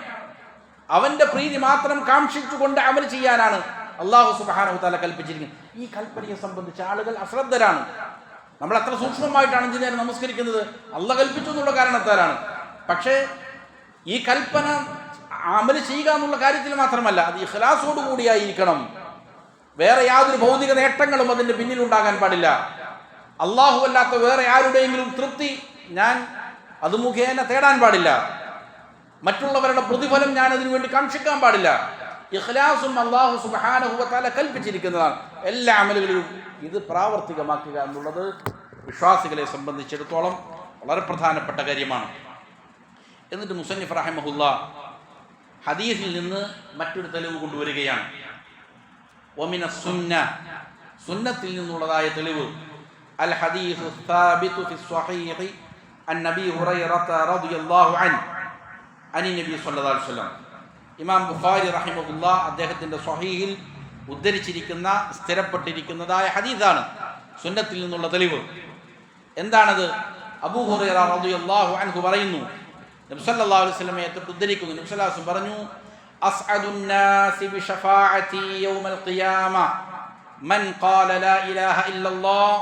അവൻ്റെ പ്രീതി മാത്രം കാക്ഷിച്ചുകൊണ്ട് അമൽ ചെയ്യാനാണ് അള്ളാഹു സുബ്ഹാനഹു വ തആല കൽപ്പിച്ചിരിക്കുന്നത്. ഈ കൽപ്പനയെ സംബന്ധിച്ച് ആളുകൾ അശ്രദ്ധരാണ്. നമ്മൾ അത്ര സൂക്ഷ്മമായിട്ടാണ് 5 നേരം നമസ്കരിക്കുന്നത്, അള്ളാഹ് കൽപ്പിച്ചു എന്നുള്ള കാരണത്താലാണ്. പക്ഷേ ഈ കൽപ്പന അമൽ ചെയ്യുക എന്നുള്ള കാര്യത്തിൽ മാത്രമല്ല, അത് ഇഖ്ലാസോടു കൂടിയായിരിക്കണം. വേറെ യാതൊരു ഭൗതിക നേട്ടങ്ങളും അതിൻ്റെ പിന്നിലുണ്ടാകാൻ പാടില്ല. അള്ളാഹു അല്ലാത്ത വേറെ ആരുടെയെങ്കിലും തൃപ്തി ഞാൻ അത് മുഖേന തേടാൻ പാടില്ല. മറ്റുള്ളവരുടെ പ്രതിഫലം ഞാൻ അതിനു വേണ്ടി കാക്ഷിക്കാൻ പാടില്ല. ഇഖ്ലാസും അല്ലാഹു സുബ്ഹാനഹു വ തആല കൽപ്പിച്ചിരിക്കുന്നതാണ്. എല്ലാ അമലുകളിലും ഇത് പ്രാവർത്തികമാക്കുക എന്നുള്ളത് വിശ്വാസികളെ സംബന്ധിച്ചിടത്തോളം വളരെ പ്രധാനപ്പെട്ട കാര്യമാണ്. എന്നിട്ട് മുസന്നിഫ് റഹിമഹുല്ലാ ഹദീസിൽ നിന്ന് മറ്റൊരു തെളിവ് കൊണ്ടുവരികയാണ്. വമിന സുന്ന, സുന്നത്തിൽ നിന്നുള്ളതായ തെളിവ്. അൽ ഹദീസു സാബിതു ഫി സ്വഹീഹി അൻ നബി ഹുറൈറത റളിയല്ലാഹു അൻഹു അനി നബി സല്ലല്ലാഹു അലൈഹി വസല്ലം. ഇമാം ബുഖാരി റഹിമഹുല്ലാ അദ്ദേഹത്തിൻ്റെ സ്വഹീഹിൽ ഉദ്ധരിച്ചിരിക്കുന്ന സ്ഥിരപ്പെട്ടിരിക്കുന്നതായ ഹദീസാണ്. സുന്നത്തിൽ നിന്നുള്ള തെളിവ് എന്താണത്? അബൂ ഹുറൈറ റളിയല്ലാഹു അൻഹു പറയുന്നു, നബി സല്ലല്ലാഹു അലൈഹി വസല്ലമയെ തൊട്ട് ഉദ്ധരിക്കുന്നു. നബി സല്ലല്ലാഹു അലൈഹി വസല്ലം പറഞ്ഞു, അസ്അദുൻ നാസി ബിശഫാഅതി യൗമൽ ഖിയാമ മൻ ഖാല ലാ ഇലാഹ ഇല്ലല്ലാഹ്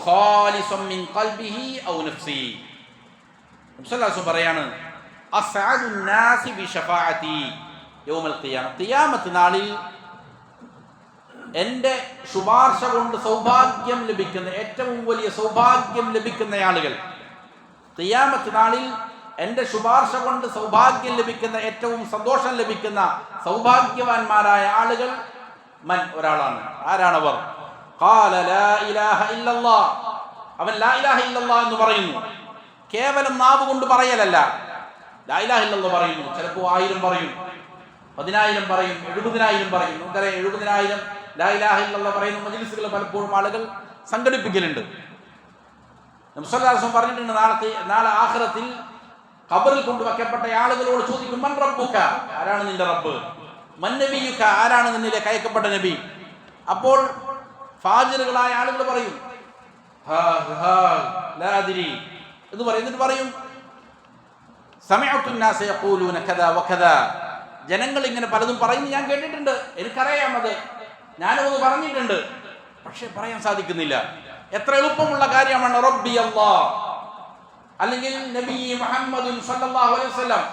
ഖാലിസൻ മിൻ ഖൽബിഹി ഔ നഫ്സിഹി. നബി സല്ലല്ലാഹു അലൈഹി വസല്ലം പറയാണ്, അസ്അദുൻ നാസി ബിശഫാഅതി യൗമൽ ഖിയാമ, ഖിയാമത്ത് നാളിൽ എൻ്റെ ശുപാർശ കൊണ്ട് സൗഭാഗ്യം ലഭിക്കുന്ന, ഏറ്റവും വലിയ സൗഭാഗ്യം ലഭിക്കുന്ന ആളുകൾ, ഖിയാമത്ത് നാളിൽ എൻ്റെ ശുപാർശ കൊണ്ട് സൗഭാഗ്യം ലഭിക്കുന്ന, ഏറ്റവും സന്തോഷം ലഭിക്കുന്ന സൗഭാഗ്യവാന്മാരായ ആളുകൾ മൻ, ഒരാളാണ്. ആരാണവർ? ഖാല ലാ ഇലാഹ ഇല്ലല്ലാഹ്, അവൻ ലാ ഇലാഹ ഇല്ലല്ലാഹ് എന്ന് പറയുന്നു. കേവലം നാവ് കൊണ്ട് പറയലല്ല, ലാ ഇലാഹ ഇല്ലല്ലാഹ് പറയുന്നു. ചിലപ്പോൾ 1000 പറയും, 10,000 പറയും, 70,000 പറയും. നമുക്കറിയാം 70,000 ലാ ഇലാഹ ഇല്ലല്ലാഹ് പറയുന്ന മജ്ലിസുകൾ പലപ്പോഴും ആളുകൾ സംഘടിപ്പിക്കലുണ്ട്. നബി സല്ലല്ലാഹു അലൈഹി വസല്ലം പറഞ്ഞിട്ടുണ്ട്, നാളെ ആഖിറത്തിൽ ഖബറിൽ കൊണ്ടുവയ്ക്കപ്പെട്ട ആളുകളോട് ചോദിക്കും, മൻ റബ്ബുക, ആരാണ് നിന്റെ റബ്ബ്? മൻ നബിയുക, ആരാണ് നിന്നിലേക്ക് അയക്കപ്പെട്ട നബി? അപ്പോൾ ഫാജിറുകളായ ആളുകൾ പറയും ലാ അദ്രി എന്ന് പറയും. എന്നിട്ട് പറയും, സമിഅതു നാസ യഖൂലൂന കദാ വകദാ, ജനങ്ങൾ ഇങ്ങനെ പലതും പറയുന്നു ഞാൻ കേട്ടിട്ടുണ്ട്, എനിക്കറിയാം, അത് ഞാനത് പറഞ്ഞിട്ടുണ്ട്, പക്ഷെ പറയാൻ സാധിക്കുന്നില്ല. എത്ര എളുപ്പമുള്ള കാര്യമാണ് റബ്ബി അല്ലാഹ് അല്ലെങ്കിൽ നബി മുഹമ്മദുൻ സല്ലല്ലാഹു അലൈഹി വസല്ലം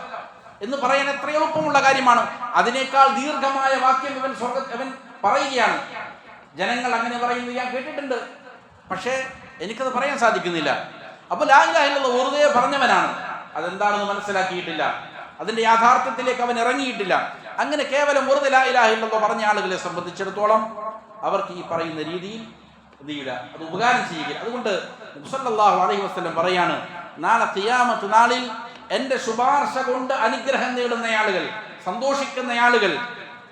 എന്ന് പറയാൻ എത്ര എളുപ്പമുള്ള കാര്യമാണ്. അതിനേക്കാൾ ദീർഘമായ വാക്യം അവൻ പറയുകയാണ്. ജനങ്ങൾ അങ്ങനെ പറയുന്നത് ഞാൻ കേട്ടിട്ടുണ്ട്, പക്ഷേ എനിക്കത് പറയാൻ സാധിക്കുന്നില്ല. അപ്പോൾ ലാ ഇലാഹ ഇല്ലല്ലാഹ് വെറുതെ പറഞ്ഞവനാണ്, അതെന്താണെന്ന് മനസ്സിലാക്കിയിട്ടില്ല, അതിൻ്റെ യാഥാർത്ഥ്യത്തിലേക്ക് അവൻ ഇറങ്ങിയിട്ടില്ല. അങ്ങനെ കേവലം വെറുതെ ലാ ഇലാഹ ഇല്ലല്ലാഹ് പറഞ്ഞ ആളുകളെ സംബന്ധിച്ചിടത്തോളം അവർക്ക് ഈ പറയുന്ന രീതിയിൽ എന്ത് ചെയ്യില്ല, അത് ഉപകാരം ചെയ്യുക. അതുകൊണ്ട് നബി സല്ലല്ലാഹു അലൈഹി വസല്ലം പറയാണ്, നാളെ ഖിയാമത്ത് നാളിൽ എൻ്റെ ശുപാർശ കൊണ്ട് അനുഗ്രഹം നേടുന്ന ആളുകൾ, സന്തോഷിക്കുന്ന ആളുകൾ,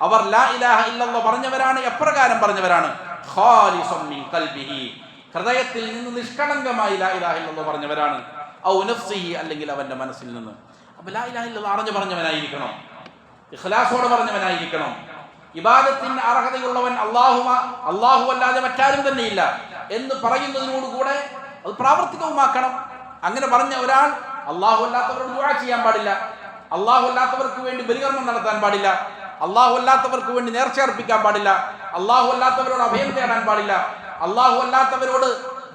അവർ ലാ ഇലാഹ ഇല്ലല്ലാഹ് പറഞ്ഞവരാണ്. എപ്രകാരം പറഞ്ഞവരാണ്? ഖാലിസൻ മിൻ ഖൽബിഹി, ഹൃദയത്തിൽ നിന്ന് നിഷ്കളങ്കമായി ലാ ഇലാഹ ഇല്ലല്ലാഹ് പറഞ്ഞവരാണ്. ഔ നഫ്സിഹി, അല്ലെങ്കിൽ അവൻ്റെ മനസ്സിൽ നിന്ന്. അപ്പോൾ ലാ ഇലാഹ ഇല്ലല്ലാഹ് അറിഞ്ഞു പറഞ്ഞവനായിരിക്കണം, ഇഖ്ലാസോടെ പറഞ്ഞവനായിരിക്കണം. ഇബാദത്തിന് അർഹതയുള്ളവൻ അല്ലാഹു അല്ലാതെ മറ്റാരും തന്നെയില്ല എന്ന് പറയുന്നതിനോടുകൂടെ അത് പ്രാവർത്തികവുമാക്കണം. അങ്ങനെ പറഞ്ഞ ഒരാൾ അല്ലാഹു അല്ലാത്തവരോട് ദുആ ചെയ്യാൻ പാടില്ല, അല്ലാഹു അല്ലാത്തവർക്ക് വേണ്ടി ബലികർമ്മം നടത്താൻ പാടില്ല, അല്ലാഹു അല്ലാത്തവർക്ക് വേണ്ടി നേർച്ച അർപ്പിക്കാൻ പാടില്ല, അല്ലാഹു അല്ലാത്തവരോട് അഭയം തേടാൻ പാടില്ല, അല്ലാഹു അല്ലാത്തവരോട്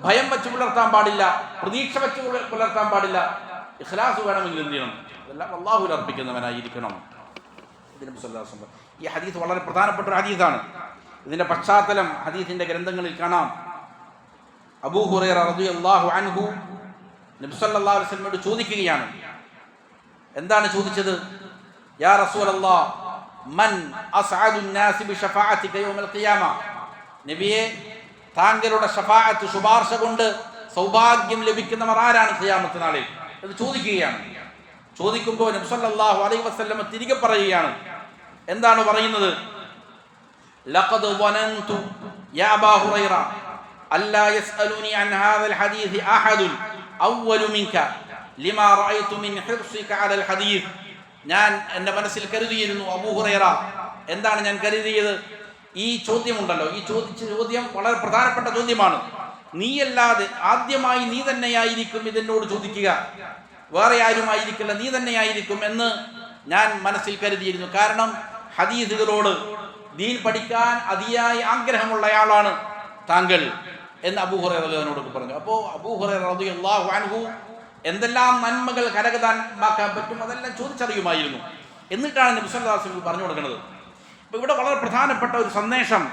ഭയം വെച്ച് പുലർത്താൻ പാടില്ല, പ്രതീക്ഷ വെച്ച് പുലർത്താൻ പാടില്ല. ഇഖ്ലാസ് വേണമെങ്കിൽ എന്ത് ചെയ്യണം? അതെല്ലാം അള്ളാഹുവിൽ അർപ്പിക്കുന്നവനായിരിക്കണം. ഈ ഹദീസ് വളരെ പ്രധാനപ്പെട്ട ഒരു ഹദീസാണ്. ഇതിന്റെ പശ്ചാത്തലം ഹദീസിന്റെ ഗ്രന്ഥങ്ങളിൽ കാണാം. അബൂ ഹുറൈറ റളിയല്ലാഹു അൻഹു നബി സല്ലല്ലാഹു അലൈഹി വസല്ലമയോട് ചോദിക്കുകയാണ്. എന്താണ് ചോദിച്ചത്? യാ റസൂലല്ലാഹ്, മൻ അസ്അദുൻ നാസി ബിശഫാഅതിക യൗമൽ ഖിയാമ. നബിയെ, താങ്കളുടെ ശഫാഅത്ത്, ശുപാർശ കൊണ്ട് സൗഭാഗ്യം ലഭിക്കുന്നവർ ആരാണ് ഖിയാമത്ത് നാളിൽ? അത് ചോദിക്കുകയാണ്. ചോദിക്കുമ്പോൾ നബി സല്ലല്ലാഹു അലൈഹി വസല്ലം തിരികെ പറയുകയാണ്. എന്താണ് പറയുന്നത്? ലഖദ് വനന്തു യാ അബാ ഹുറൈറ അല്ലാ യസ്അലുനി അൻ ഹാദൽ ഹദീസ് അഹദുൻ അവ്വലു മിൻക ലിമാ റഅയ്തു മിൻ ഹിർസിക അലൽ ഹദീസ്. ഞാൻ എൻ്റെ മനസ്സിൽ കരുതിയിരുന്നു, അബൂ ഹുറൈറ, എന്താണ് ഞാൻ കരുതിയത്? ഈ ചോദ്യമുണ്ടല്ലോ, ഈ ചോദ്യം വളരെ പ്രധാനപ്പെട്ട ചോദ്യമാണ്. നീയല്ലാതെ ആദ്യമായി നീ തന്നെയായിരിക്കും ഇതെന്നോട് ചോദിക്കുക, വേറെ ആരുമായിരിക്കില്ല, നീ തന്നെയായിരിക്കും എന്ന് ഞാൻ മനസ്സിൽ കരുതിയിരുന്നു. കാരണം ഹദീസുകളോട്, ദീൻ പഠിക്കാൻ അതിയായ ആഗ്രഹമുള്ളയാളാണ് താങ്കൾ എന്ന് അബൂ ഹുറൈറ റളിയല്ലാഹു പറഞ്ഞു. അപ്പോൾ അബൂ ഹുറൈറ റളിയല്ലാഹു അൻഹു എന്തെല്ലാം നന്മകൾ കരഗതാക്കാൻ പറ്റും അതെല്ലാം ചോദിച്ചറിയുമായിരുന്നു. എന്നിട്ടാണ് നബി സല്ലല്ലാഹു അലൈഹി വസല്ലം പറഞ്ഞു കൊടുക്കുന്നത്. അപ്പോൾ ഇവിടെ വളരെ പ്രധാനപ്പെട്ട ഒരു സന്ദേശം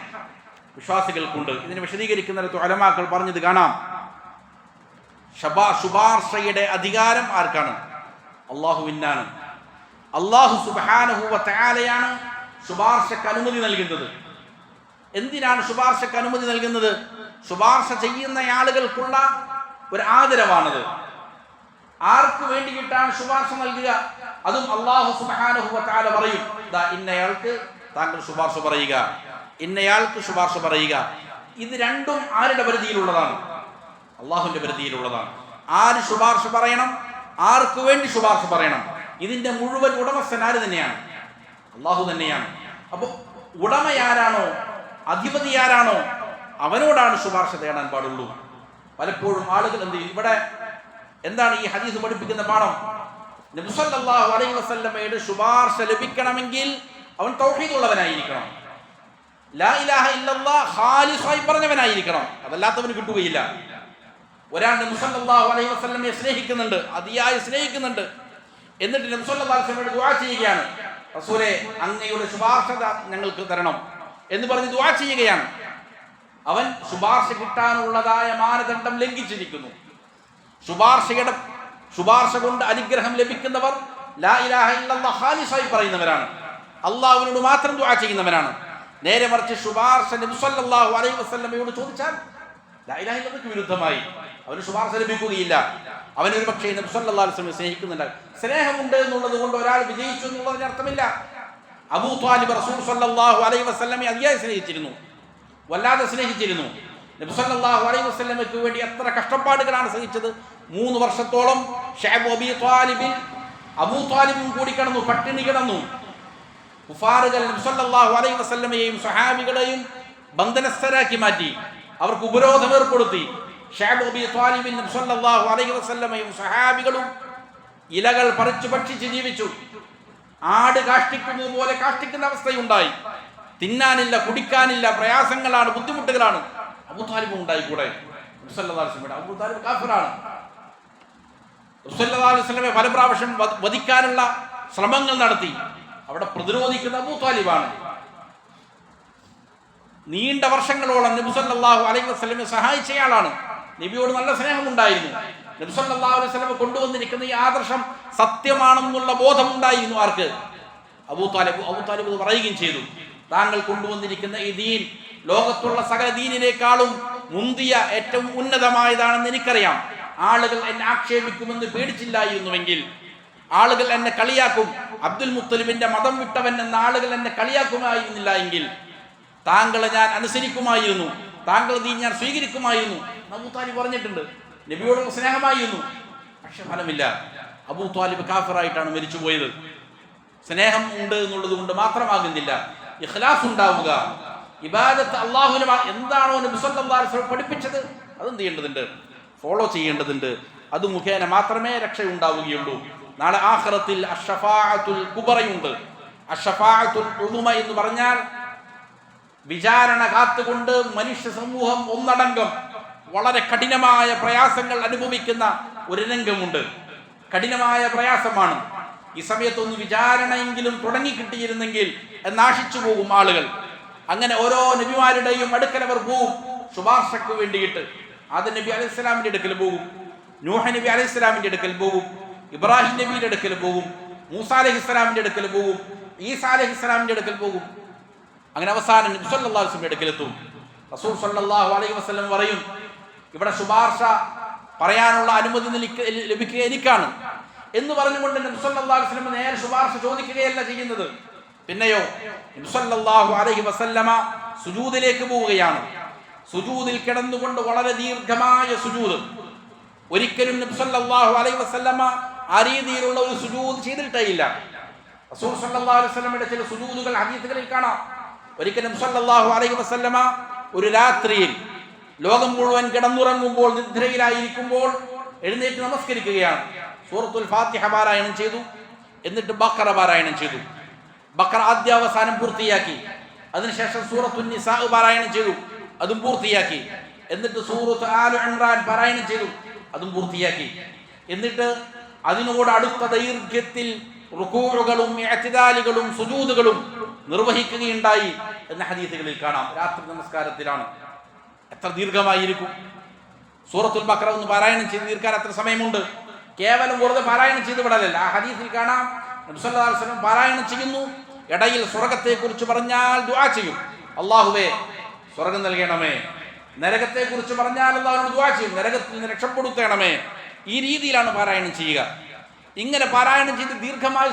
വിശ്വാസികൾക്കുണ്ട്. ഇതിനെ വിശദീകരിക്കുന്നിടത്ത് ഉലമാക്കൾ പറഞ്ഞത് കാണാം. ശുപാർശയുടെ അധികാരം ആർക്കാണ്? അള്ളാഹുവിനാണ്. അള്ളാഹു സുബ്ഹാനഹു വ തആലയാണ് ശുപാർശക്ക് അനുമതി നൽകുന്നത്. എന്തിനാണ് ശുപാർശക്ക് അനുമതി നൽകുന്നത്? ശുപാർശ ചെയ്യുന്ന ആളുകൾക്കുള്ള ഒരു ആദരവാണത്. ആർക്ക് വേണ്ടിയിട്ടാണ് ശുപാർശ നൽകുക? അതും അള്ളാഹു സുബ്ഹാനഹു വ തആല പറയും, ദാ ഇന്നയാൾക്ക് താങ്കൾ ശുപാർശ പറയുക, ഇന്നയാൾക്ക് ശുപാർശ പറയുക. ഇത് രണ്ടും ആരുടെ പരിധിയിലുള്ളതാണ്? അള്ളാഹുവിന്റെ പരിധിയിലുള്ളതാണ്. ആര് ശുപാർശ പറയണം, ആർക്ക് വേണ്ടി ശുപാർശ പറയണം, ഇതിന്റെ മുഴുവൻ ഉടമസ്ഥൻ ആര് തന്നെയാണ്? അള്ളാഹു തന്നെയാണ്. അപ്പോൾ ഉടമയാരാണോ, അധിപതി ആരാണോ, അവനോടാണ് ശുപാർശ തേടാൻ പാടുള്ളൂ. പലപ്പോഴും ആളുകൾ എന്ത് ചെയ്യും? ഇവിടെ എന്താണ് ഈ ഹദീസ് പഠിപ്പിക്കുന്ന പാഠം? നബി സല്ലല്ലാഹു അലൈഹി വസല്ലമയുടെ ശുപാർശ ലഭിക്കണമെങ്കിൽ അവൻ തൗഹീദ് ഉള്ളവനായിരിക്കണം, ലാ ഇലാഹ ഇല്ലല്ലാഹ് ഖാലിസായി പറഞ്ഞവനായിരിക്കണം. അതല്ലാത്തവന് കിട്ടുകയില്ല. ഒരാൾ നബി സല്ലല്ലാഹു അലൈഹി വസല്ലമയെ സ്നേഹിക്കുന്നുണ്ട്, അതിയായി സ്നേഹിക്കുന്നുണ്ട്, എന്നിട്ട് നബി സല്ലല്ലാഹു അലൈഹി വസല്ലമയോട് ദുആ ചെയ്യുകയാണ്, റസൂലേ, അങ്ങയുടെ ശുപാർശ ഞങ്ങൾക്ക് തരണം എന്ന് പറഞ്ഞ് ദുആ ചെയ്യുകയാണ്. അവൻ ശുപാർശ കിട്ടാനുള്ളതായ മാനദണ്ഡം ലംഘിച്ചിരിക്കുന്നു. ശുപാർശ കൊണ്ട് അനുഗ്രഹം ലഭിക്കുന്നവർ ലാ ഇലാഹ ഇല്ലല്ലാഹ് ഖാലിസായി പറയുന്നവരാണ്, അള്ളാഹുവിനോട് മാത്രം ദുആ ചെയ്യുന്നവരാണ്. നേരെ മറിച്ച് ശുപാർശ നബി സല്ലല്ലാഹു അലൈഹി വസല്ലമയോട് ചോദിച്ചാൽ ലാ ഇലാഹ ഇല്ലല്ലാഹ്ക്ക് വിരുദ്ധമായി അവന് ശുപാർശ ലഭിക്കുകയില്ല. അവനൊരു പക്ഷേ നബി സല്ലല്ലാഹു അലൈഹി വസല്ലമയെ സ്നേഹിക്കുന്നുണ്ട്. സ്നേഹമുണ്ട് എന്നുള്ളത് കൊണ്ട് ഒരാൾ വിജയിച്ചു എന്നുള്ളതിന് അർത്ഥമില്ല. അബൂ ത്വാലിബ് റസൂൽ സല്ലല്ലാഹു അലൈഹി വസല്ലമയെ അതിയായി സ്നേഹിച്ചിരുന്നു, വല്ലാതെ സ്നേഹിച്ചിരുന്നു. നബി സല്ലല്ലാഹു അലൈഹി വസല്ലമയ്ക്ക് വേണ്ടി എത്ര കഷ്ടപ്പാടുകളാണ് സഹിച്ചത്. 3 വർഷത്തോളം അബൂ ത്വാലിബും കൂടി കിടന്നു, പട്ടിണി കിടന്നു. കുഫാറുകൾ നബി സല്ലല്ലാഹു അലൈഹി വസല്ലമയെയും സ്വഹാബികളെയും ബന്ധനസ്ഥരാക്കി മാറ്റി, അവർക്ക് ഉപരോധം ഏർപ്പെടുത്തി. അബൂ ത്വാലിബിൻ നബി സല്ലല്ലാഹു അലൈഹി വസല്ലമയും സ്വഹാബികളും ഇലകൾ പറിച്ചു ഭക്ഷിച്ച് ജീവിച്ചു. ആട് കാഷ്ടിക്കുന്നത് പോലെ കാഷ്ടിക്കുന്ന അവസ്ഥയുണ്ടായി. തിന്നാനില്ല, കുടിക്കാനില്ല, പ്രയാസങ്ങളാണ്, ബുദ്ധിമുട്ടുകളാണ്. അബൂ ത്വാലിബും ഉണ്ടായി കൂടെ. നബി സല്ലല്ലാഹു അലൈഹി വസല്ലം അബൂ ത്വാലിബ് കാഫിറാണ്. നബി സല്ലല്ലാഹു അലൈഹി വസല്ലമയെ പല പ്രാവശ്യം വധിക്കാനുള്ള ശ്രമങ്ങൾ നടത്തി. അവിടെ പ്രതിരോധിക്കുന്ന അബൂ ത്വാലിബാണ്. നീണ്ട വർഷങ്ങളോളം നബി സല്ലല്ലാഹു അലൈഹി വസല്ലമയെ സഹായിച്ചയാളാണ്. നബിയോട് നല്ല സ്നേഹമുണ്ടായിരുന്നു. നബി സല്ലല്ലാഹു അലൈഹി വസല്ലം കൊണ്ടുവന്നിരിക്കുന്ന ഈ ആദർശം സത്യമാണെന്നുള്ള ബോധമുണ്ടായിരുന്നു ആർക്ക്? അബൂ ത്വാലിബ് പറയുകയും ചെയ്തു, താങ്കൾ കൊണ്ടുവന്നിരിക്കുന്ന ഈ ദീൻ ലോകത്തുള്ള സകല ദീനിനേക്കാളും മുന്തിയ ഏറ്റവും ഉന്നതമായതാണെന്ന് എനിക്കറിയാം. ആളുകൾ എന്നെ ആക്ഷേപിക്കുമെന്ന് പേടിച്ചില്ലായിരുന്നുവെങ്കിൽ, ആളുകൾ എന്നെ കളിയാക്കും, അബ്ദുൽ മുത്തലിബിന്റെ മതം വിട്ടവൻ എന്ന ആളുകൾ എന്നെ കളിയാക്കുമായിരുന്നില്ല എങ്കിൽ താങ്കളെ ഞാൻ അനുസരിക്കുമായിരുന്നു, താങ്കൾ ദീൻ ഞാൻ സ്വീകരിക്കുമായിരുന്നു. അബൂ ത്വാലിബ് പറഞ്ഞിട്ടുണ്ട്. നബിയോടുള്ള സ്നേഹമായിരുന്നു. പക്ഷെ ഫലമില്ല, അബൂ ത്വാലിബ് കാഫിറായിട്ടാണ് മരിച്ചുപോയത്. സ്നേഹം ഉണ്ട് എന്നുള്ളത് കൊണ്ട് മാത്രമാകുന്നില്ല, ഇഖ്ലാസ് ഉണ്ടാവുക, ഇബാദത്ത് അള്ളാഹുവിന് എന്താണോ നബി സല്ലല്ലാഹു അലൈഹി വസല്ലം പഠിപ്പിച്ചത് അതെന്ത് ചെയ്യേണ്ടതുണ്ട്? ഫോളോ ചെയ്യേണ്ടതുണ്ട്. അത് മുഖേന മാത്രമേ രക്ഷയുണ്ടാവുകയുള്ളൂ. നാളെ ആഖിറത്തിൽ അഷ്ഫാഅത്തുൽ കുബറയുണ്ട്. അഷ്ഫാഅത്തുൽ ഉദുമ എന്ന് പറഞ്ഞാൽ വിചാരണ കാത്തുകൊണ്ട് മനുഷ്യ സമൂഹം ഒന്നടങ്കം വളരെ കഠിനമായ പ്രയാസങ്ങൾ അനുഭവിക്കുന്ന ഒരു രംഗമുണ്ട്. കഠിനമായ പ്രയാസമാണ്. ഈ സമയത്തൊന്ന് വിചാരണയെങ്കിലും തുടങ്ങിക്കിട്ടിയിരുന്നെങ്കിൽ എന്നാശിച്ചു പോകും ആളുകൾ. അങ്ങനെ ഓരോ നബിമാരുടെയും അടുക്കൽ അവർ പോകും ശുപാർശക്ക് വേണ്ടിയിട്ട്. ആദം നബി അലൈഹി സ്വലാമിന്റെ അടുക്കൽ പോകും, നൂഹ് നബി അലൈഹി സ്വലാമിന്റെ അടുക്കൽ പോകും, ഇബ്രാഹിം നബിയുടെ അടുക്കൽ പോകും, മൂസ അലൈഹി സ്വലാമിന്റെ അടുക്കൽ പോകും, ഈസ അലൈഹി സ്വലാമിന്റെ അടുക്കൽ പോകും. അങ്ങനെ അവസാനം നബി സല്ലല്ലാഹു അലൈഹി വസല്ലമയുടെ അടുക്കലെത്തും. റസൂൽ സല്ലല്ലാഹു അലൈഹി വസല്ലം പറയും, ഇവിടെ ശുപാർശ പറയാനുള്ള അനുമതി ലഭിക്കുക എനിക്കാണ് എന്ന് പറഞ്ഞുകൊണ്ട് നബി സല്ലല്ലാഹു അലൈഹി വസല്ലം നേരെ ശുപാർശ ചോദിക്കുകയല്ല ചെയ്യുന്നത്. പിന്നെയോ നബി സല്ലല്ലാഹു അലൈഹി വസല്ലമ സുജൂദിലേക്ക് പോവുകയാണ്. സുജൂദിൽ കിടന്നുകൊണ്ട് വളരെ ദീർഘമായ സുജൂദ്. ഒരിക്കലും നബി സല്ലല്ലാഹു അലൈഹി വസല്ലമ ആ രീതിയിലുള്ള ഒരു സുജൂദ് ചെയ്തിട്ടേയില്ല. റസൂൽ സല്ലല്ലാഹു അലൈഹി വസല്ലമയുടെ ചില സുജൂദുകൾ ഹദീസുകളിൽ കാണാം. ഒരിക്കൽ നബി സല്ലല്ലാഹു അലൈഹി വസല്ലമ ഒരു രാത്രിയിൽ ലോകം മുഴുവൻ കിടന്നുറങ്ങുമ്പോൾ, നിദ്രയിലായിരിക്കുമ്പോൾ എഴുന്നേറ്റ് നമസ്കരിക്കുകയാണ്. സൂറത്തുൽ ഫാത്തിഹ പാരായണം ചെയ്തു, എന്നിട്ട് ബഖറ പാരായണം ചെയ്തു. ബഖറ ആദ്യാവസാനം പൂർത്തിയാക്കി. അതിനുശേഷം സൂറത്തുൻ നിസാ പാരായണം ചെയ്തു, അതും പൂർത്തിയാക്കി. എന്നിട്ട് സൂറത്ത് ആലു ഇംറാൻ പാരായണം ചെയ്തു, അതും പൂർത്തിയാക്കി. എന്നിട്ട് അതിനോട് അടുത്ത ദൈർഘ്യത്തിൽ റുകൂഉകളും ഇഅ്തിദാലുകളും സുജൂദുകളും നിർവഹിക്കുകയുണ്ടായി എന്ന ഹദീസുകളിൽ കാണാം. രാത്രി നമസ്കാരത്തിലാണ്. എത്ര ദീർഘമായിരിക്കും! സൂറത്തുൽ ബഖറ ഒന്ന് പാരായണം ചെയ്ത് തീർക്കാൻ എത്ര സമയമുണ്ട്? കേവലം വെറുതെ പാരായണം ചെയ്ത് വിടലല്ല. ആ ഹദീസിൽ കാണാം നബി സല്ലല്ലാഹു അലൈഹി വസല്ലം പാരായണം ചെയ്യുന്നു, ഇടയിൽ സ്വർഗത്തെ കുറിച്ച് പറഞ്ഞാൽ ദുആ ചെയ്യും, അല്ലാഹുവേ സ്വർഗം നൽകണമേ. നരകത്തെ കുറിച്ച് പറഞ്ഞാൽ അല്ലാഹുവിനോട് ദുആ ചെയ്യും, നരകത്തിൽ നിന്ന് രക്ഷപ്പെടുത്തണമേ. ഈ രീതിയിലാണ് പാരായണം ചെയ്യുക. ഇങ്ങനെ പാരായണം ചെയ്ത് ദീർഘമായ,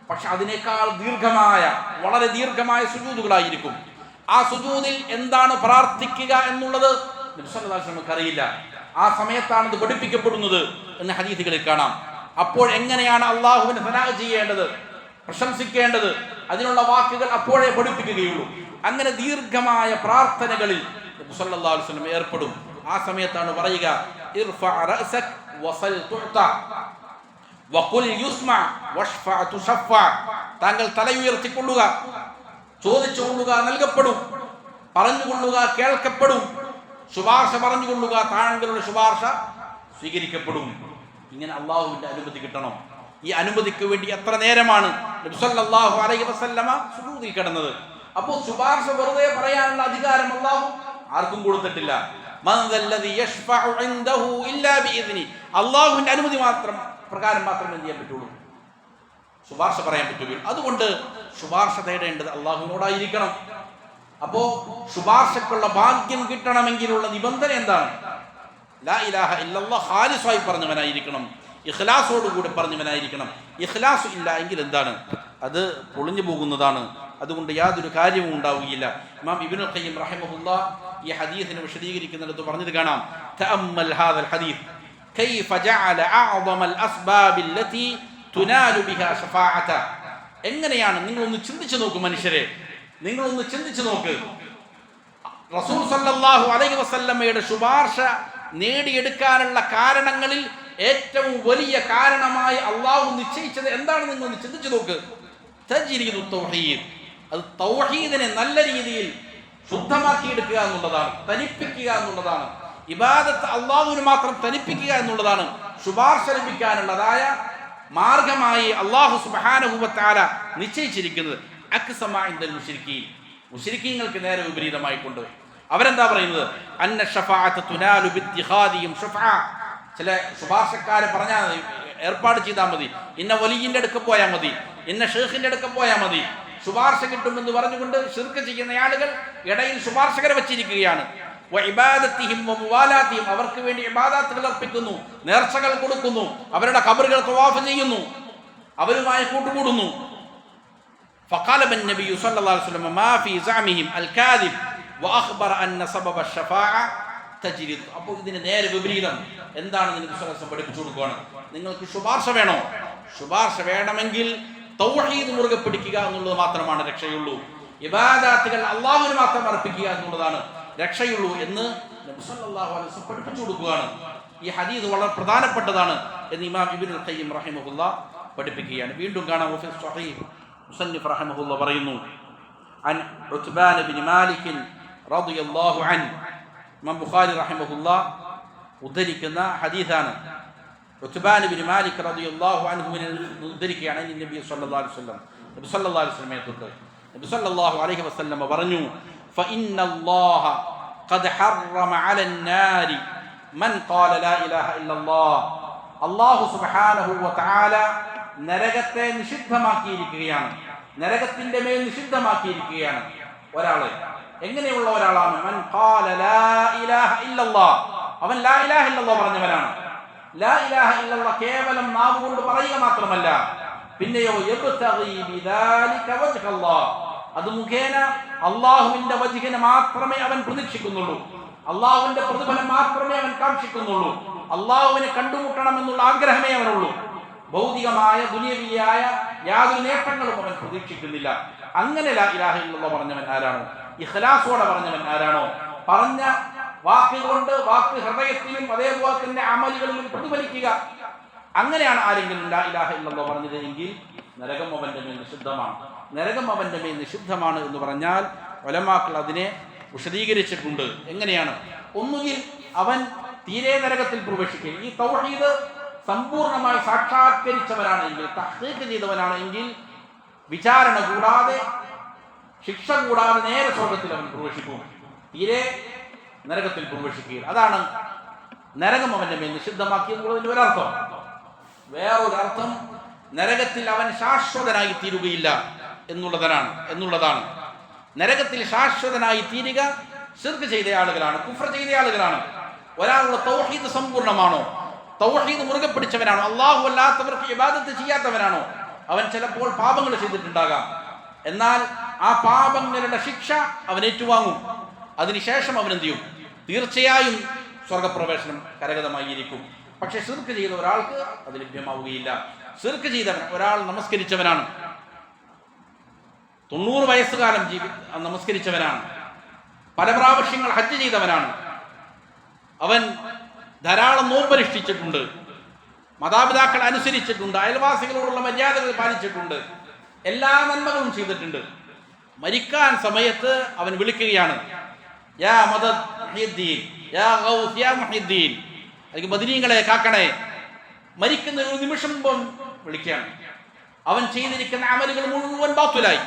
പക്ഷെ അതിനേക്കാൾ ദീർഘമായ, വളരെ ദീർഘമായ സുജൂദുകളായിരിക്കും. ആ സുജൂദിൽ എന്താണ് പ്രാർത്ഥിക്കുക എന്നുള്ളത് നബി സല്ലല്ലാഹു അലൈഹി വസല്ലം അറിയില്ല. ആ സമയത്താണ് ഇത് പഠിപ്പിക്കപ്പെടുന്നത് എന്ന് ഹദീസുകളിൽ കാണാം. അപ്പോൾ എങ്ങനെയാണ് അള്ളാഹുവിനെ സനാ ചെയ്യേണ്ടത്, പ്രശംസിക്കേണ്ടത്, അതിനുള്ള വാക്കുകൾ അപ്പോഴേ പഠിപ്പിക്കുകയുള്ളൂ. അങ്ങനെ ദീർഘമായ പ്രാർത്ഥനകളിൽ നബി സല്ലല്ലാഹു അലൈഹി വസല്ലം ഏർപ്പെടും. ആ സമയത്താണ് പറയുക, ഇർഫഅ റഅസക വസൽ തുഅത വഖുൽ യുസ്മഅ വഷ്ഫഅ തുശഫഅ. താങ്കൾ തലയുയർത്തിക്കൊള്ളുക, ചോദിച്ചുകൊള്ളുക, നൽകപ്പെടും, പറഞ്ഞുകൊള്ളുക, കേൾക്കപ്പെടും, ശുപാർശ പറഞ്ഞുകൊള്ളുക, താങ്കളുടെ ശുപാർശ സ്വീകരിക്കപ്പെടും. ഇങ്ങനെ അള്ളാഹുവിന്റെ അനുമതി കിട്ടണം. ഈ അനുമതിക്ക് വേണ്ടി എത്ര നേരമാണ് നബി സല്ലല്ലാഹു അലൈഹി വസല്ലമ സുജൂദിൽ കിടന്നത്. അപ്പോൾ ശുപാർശ വെറുതെ പറയാനുള്ള അധികാരം അള്ളാഹു ആർക്കും കൊടുത്തിട്ടില്ല. അള്ളാഹുവിന്റെ അനുമതി പ്രകാരം മാത്രമേ എന്ത് ചെയ്യാൻ പറ്റുള്ളൂ, ശുപാർശ പറയാൻ പറ്റുകയുള്ളൂ. അതുകൊണ്ട് ശുപാർശ തേടേണ്ടത് അള്ളാഹുവിനോടായിരിക്കണം. അപ്പോ ശുപാർശക്കുള്ള ഭാഗ്യം കിട്ടണമെങ്കിലുള്ള നിബന്ധന എന്താണ്? ലാ ഇലാഹ ഇല്ലല്ലാഹ് ഖാലിസായി പറഞ്ഞവനായിരിക്കണം, ഇഖ്ലാസോടുകൂടി പറഞ്ഞവനായിരിക്കണം. ഇഖ്ലാസ് ഇല്ല എങ്കിൽ എന്താണ്? അത് പൊളിഞ്ഞു പോകുന്നതാണ്. അതുകൊണ്ട് യാതൊരു കാര്യവും ഉണ്ടാവുകയില്ല. ഇമാം ഇബ്നുൽ ഖയ്യിം റഹിമഹുല്ലാഹ് ഈ ഹദീസിനെ വിശദീകരിക്കുന്നിടത്ത് പറഞ്ഞത് കാണാം, തഅമ്മൽ ഹാദൽ ഹദീസ് കൈഫ ജഅല അഅ്ളമൽ അസ്ബാബിൽ ലതി തുനാലു ബിഹാ ശഫാഅത. എങ്ങനെയാണ്, നിങ്ങളൊന്ന് ചിന്തിച്ചു നോക്ക് മനുഷ്യരെ, നിങ്ങളൊന്ന് ചിന്തിച്ചു നോക്ക്. റസൂൽ സല്ലല്ലാഹു അലൈഹി വസല്ലമയുടെ ശുപാർശ നേടിയെടുക്കാനുള്ള കാരണങ്ങളിൽ ഏറ്റവും വലിയ കാരണമായി അള്ളാഹു നിശ്ചയിച്ചത് എന്താണ്? നിങ്ങളൊന്ന് ചിന്തിച്ചു നോക്ക്. തജ്രീദു തൗഹീദ്. അത് തൗഹീദിനെ നല്ല രീതിയിൽ ശുദ്ധമാക്കിയെടുക്കുക എന്നുള്ളതാണ്, തനിപ്പിക്കുക എന്നുള്ളതാണ്. ഇബാദത്ത് അള്ളാഹുവിന് മാത്രം തനിപ്പിക്കുക എന്നുള്ളതാണ് ശുപാർശ ലഭിക്കാനുള്ളതായ മാർഗമായി അള്ളാഹു സുബ്ഹാനഹു വ തആല നിശ്ചയിച്ചിരിക്കുന്നത്. അക്സമാ ഇൻദൽ മുശ്രിക്കീൻ, മുശ്രിക്കീങ്ങൾക്ക് നേരെ വിപരീതമായിക്കൊണ്ട് അവരെന്താ പറയുന്നത്? അന്ന ഷഫാഅത തുനാലു ബിത്തിഖാദിഹിം ഷഫാ. ചില ശുപാർശക്കാരെ പറഞ്ഞാൽ മതി, ഏർപ്പാട് ചെയ്താൽ മതി, ഇന്ന വലിയിന്റെ അടുക്ക പോയാൽ മതി, ഇന്ന ഷേഖിന്റെ അടുക്ക പോയാൽ മതി, ശുപാർശ കിട്ടുമെന്ന് പറഞ്ഞുകൊണ്ട് ശിർക്ക് ചെയ്യുന്ന ആളുകൾ ഇടയിൽ ശുപാർശകരെ വെച്ചിരിക്കുകയാണ്. വഇബാദത്തിഹിം വമുവാലാത്തിഹിം, അവർക്ക് വേണ്ടി ഇബാദത്തുകൾ അർപ്പിക്കുന്നു, നേർച്ചകൾ കൊടുക്കുന്നു, അവരുടെ ഖബറുകൾ തവാഫ് ചെയ്യുന്നു, അവരുമായി കൂട്ടുകൂടുന്നു. فقال النبي صلى الله عليه وسلم ما في زعمهم الكاذب واخبر ان سبب الشفاعه تجري. അപ്പോൾ ഇതിന് നേരെ വിപരീതം എന്താണ് നബി സല്ലല്ലാഹു അലൈഹി വസല്ലം പഠിപ്പിച്ചു കൊടുക്കുകയാണ്. നിങ്ങൾക്ക് ശുപാർശ വേണോ? ശുപാർശ വേണമെങ്കിൽ തൗഹീദ് മുറുകെ പിടിക്കുക എന്നുള്ളത് മാത്രമാണ് രക്ഷയുള്ളൂ. ഇബാദത്തുകൾ അല്ലാഹുവിന് മാത്രം അർപ്പിക്കുക എന്നുള്ളതാണ് രക്ഷയുള്ളൂ എന്ന് നബി സല്ലല്ലാഹു അലൈഹി വസല്ലം പഠിപ്പിച്ചു കൊടുക്കുകയാണ്. ഈ ഹദീസ് വളരെ പ്രധാനപ്പെട്ടതാണ് എന്ന് ഇമാം ഇബ്നുൽ ഖയ്യിം റഹിമഹുല്ലാഹ് പഠിപ്പിക്കുകയാണ്. വീണ്ടും കാണാം ഫി സ്വഹീഹ് മുസന്നിഫ് റഹിമഹുല്ലാഹ് പറയുന്നു, അൻ ഉത്ബാൻ ഇബ്നു മാലിക് റളിയല്ലാഹു അൻഹു. ഇമാം ബുഖാരി റഹിമഹുല്ലാഹ് ഉദ്ധരിക്കുന്ന ഹദീസാണ്. ഉത്ബാൻ ഇബ്നു മാലിക് റളിയല്ലാഹു അൻഹുവിനെ ഉദ്ധരിക്കുകയാണ് നബി സല്ലല്ലാഹു അലൈഹി വസല്ലം. നബി സല്ലല്ലാഹു അലൈഹി വസല്ലമയെ തൊട്ട് നബി സല്ലല്ലാഹു അലൈഹി വസല്ലം പറഞ്ഞു, ഫഇന്നല്ലാഹ ഖദ് ഹറമ അലൻ നാരി മൻ ഖാല ലാ ഇലാഹ ഇല്ലല്ലാഹ്. അല്ലാഹു സുബ്ഹാനഹു വ തആല നരകത്തെ നിഷിദ്ധമാക്കിയിരിക്കുകയാണ്, നരകത്തിന്റെ മേൽ നിഷിദ്ധമാക്കിയിരിക്കുകയാണ് ഒരാളെ. എങ്ങനെയുള്ള ഒരാളാണ്? മൻ ഖാല ലാ ഇലാഹ ഇല്ലല്ലാഹ്, അവൻ ലാ ഇലാഹ ഇല്ലല്ലാഹ് പറഞ്ഞവനാണ്. ലാ ഇലാഹ ഇല്ലല്ലാഹ് കേവലം നാവ് കൊണ്ട് പറയുക മാത്രമല്ല, പിന്നെയോ യബ്തഗി ബിദാലിക വജ്ഹല്ലാഹ്, അത് മുഖേന അല്ലാഹുവിന്റെ വജ്ഹിനെ മാത്രമേ അവൻ പ്രതീക്ഷിക്കുന്നുള്ളൂ, അല്ലാഹുവിന്റെ പ്രതിഫലം മാത്രമേ അവൻ കാക്ഷിക്കുന്നുള്ളൂ, അല്ലാഹുവിനെ കണ്ടുമുട്ടണമെന്നുള്ള ആഗ്രഹമേ അവനുള്ളൂ. ഭൗതികമായ ദുനിയവിയായ യാതൊരു നേട്ടങ്ങളും അവൻ പ്രതീക്ഷിക്കുന്നില്ല. അങ്ങനെ ലാ ഇലാഹ ഇല്ലല്ലാഹ് പറഞ്ഞവൻ ആരാണോ, ഇഖ്ലാസോടെ പറഞ്ഞവൻ ആരാണോ, പറഞ്ഞ വാക്കുകൊണ്ട് വാക്ക് ഹൃദയത്തിലും അതേപോലെ തന്നെ അമലുകളിലും പ്രതിഫലിക്കുക, അങ്ങനെയാണ് ആരെങ്കിലും ലാ ഇലാഹ ഇല്ലല്ലാഹ് പറഞ്ഞത് എങ്കിൽ നരകം അവന്റെ മേൽ നിഷിദ്ധമാണ്. നരകം അവന്റെ മേൽ നിഷിദ്ധമാണ് എന്ന് പറഞ്ഞാൽ ഉലമാക്കൾ അതിനെ വിശദീകരിച്ചിട്ടുണ്ട്. എങ്ങനെയാണ്? ഒന്നുകിൽ അവൻ തീരെ നരകത്തിൽ പ്രവേശിക്കുക, ഈ തൗഹീദ് സമ്പൂർണമായി സാക്ഷാത്കരിച്ചവനാണെങ്കിൽ, തഹ്ഖീഖ് ചെയ്തവനാണെങ്കിൽ, വിചാരണ കൂടാതെ ശിക്ഷ കൂടാതെ നേരെ സ്വർഗത്തിൽ അവൻ പ്രവേശിക്കും, തീരെ നരകത്തിൽ പ്രവേശിക്കുക. അതാണ് നരകം അവന്റെ മേൽ നിഷിദ്ധമാക്കി എന്നുള്ളതിന്റെ ഒരർത്ഥം. വേറൊരർത്ഥം നരകത്തിൽ അവൻ ശാശ്വതനായി തീരുകയില്ല എന്നുള്ളതാണ്. നരകത്തിൽ ശാശ്വതനായി തീരുക ശിർക്ക് ചെയ്ത ആളുകളാണ്, കുഫ്ർ ചെയ്ത ആളുകളാണ്. ഒരാളുടെ തൗഹീദ് സമ്പൂർണ്ണമാണോ, തൗഹീദ് മുറുകെ പിടിച്ചവനാണോ, അല്ലാഹു അല്ലാത്തവർക്ക് ഇബാദത്ത് ചെയ്യാത്തവനാണോ, അവൻ ചിലപ്പോൾ പാപങ്ങൾ ചെയ്തിട്ടുണ്ടാകാം, എന്നാൽ ആ പാപങ്ങളുടെ ശിക്ഷ അവൻ ഏറ്റുവാങ്ങും. അതിനുശേഷം അവൻ എന്ത് ചെയ്യും? തീർച്ചയായും സ്വർഗപ്രവേശനം കരഗതമായിരിക്കും. പക്ഷെ ശിർക്ക് ചെയ്ത ഒരാൾക്ക് അത് ലഭ്യമാവുകയില്ല. ശിർക്ക് ചെയ്തവൻ, ഒരാൾ നമസ്കരിച്ചവനാണ്, 90 വയസ്സുകാലം നമസ്കരിച്ചവനാണ്, പല പ്രാവശ്യങ്ങൾ ഹജ്ജ് ചെയ്തവനാണ്, അവൻ ധാരാളം നോമ്പനുഷ്ഠിച്ചിട്ടുണ്ട്, മാതാപിതാക്കൾ അനുസരിച്ചിട്ടുണ്ട്, അയൽവാസികളോടുള്ള മര്യാദകൾ പാലിച്ചിട്ടുണ്ട്, എല്ലാ നന്മകളും ചെയ്തിട്ടുണ്ട്. മരിക്കാൻ സമയത്ത് അവൻ വിളിക്കുകയാണ്, യാ മദദ് മുഹീദ്ദീൻ, യാ ഗൗസ് യാ മുഹീദ്ദീൻ, അല്ലെങ്കിൽ മദീനകളെ കാക്കണേ. മരിക്കുന്ന ഒരു നിമിഷം മുമ്പ് വിളിക്കുകയാണ്. അവൻ ചെയ്തിരിക്കുന്ന അമലുകൾ മുഴുവൻ ബാത്തുലായി,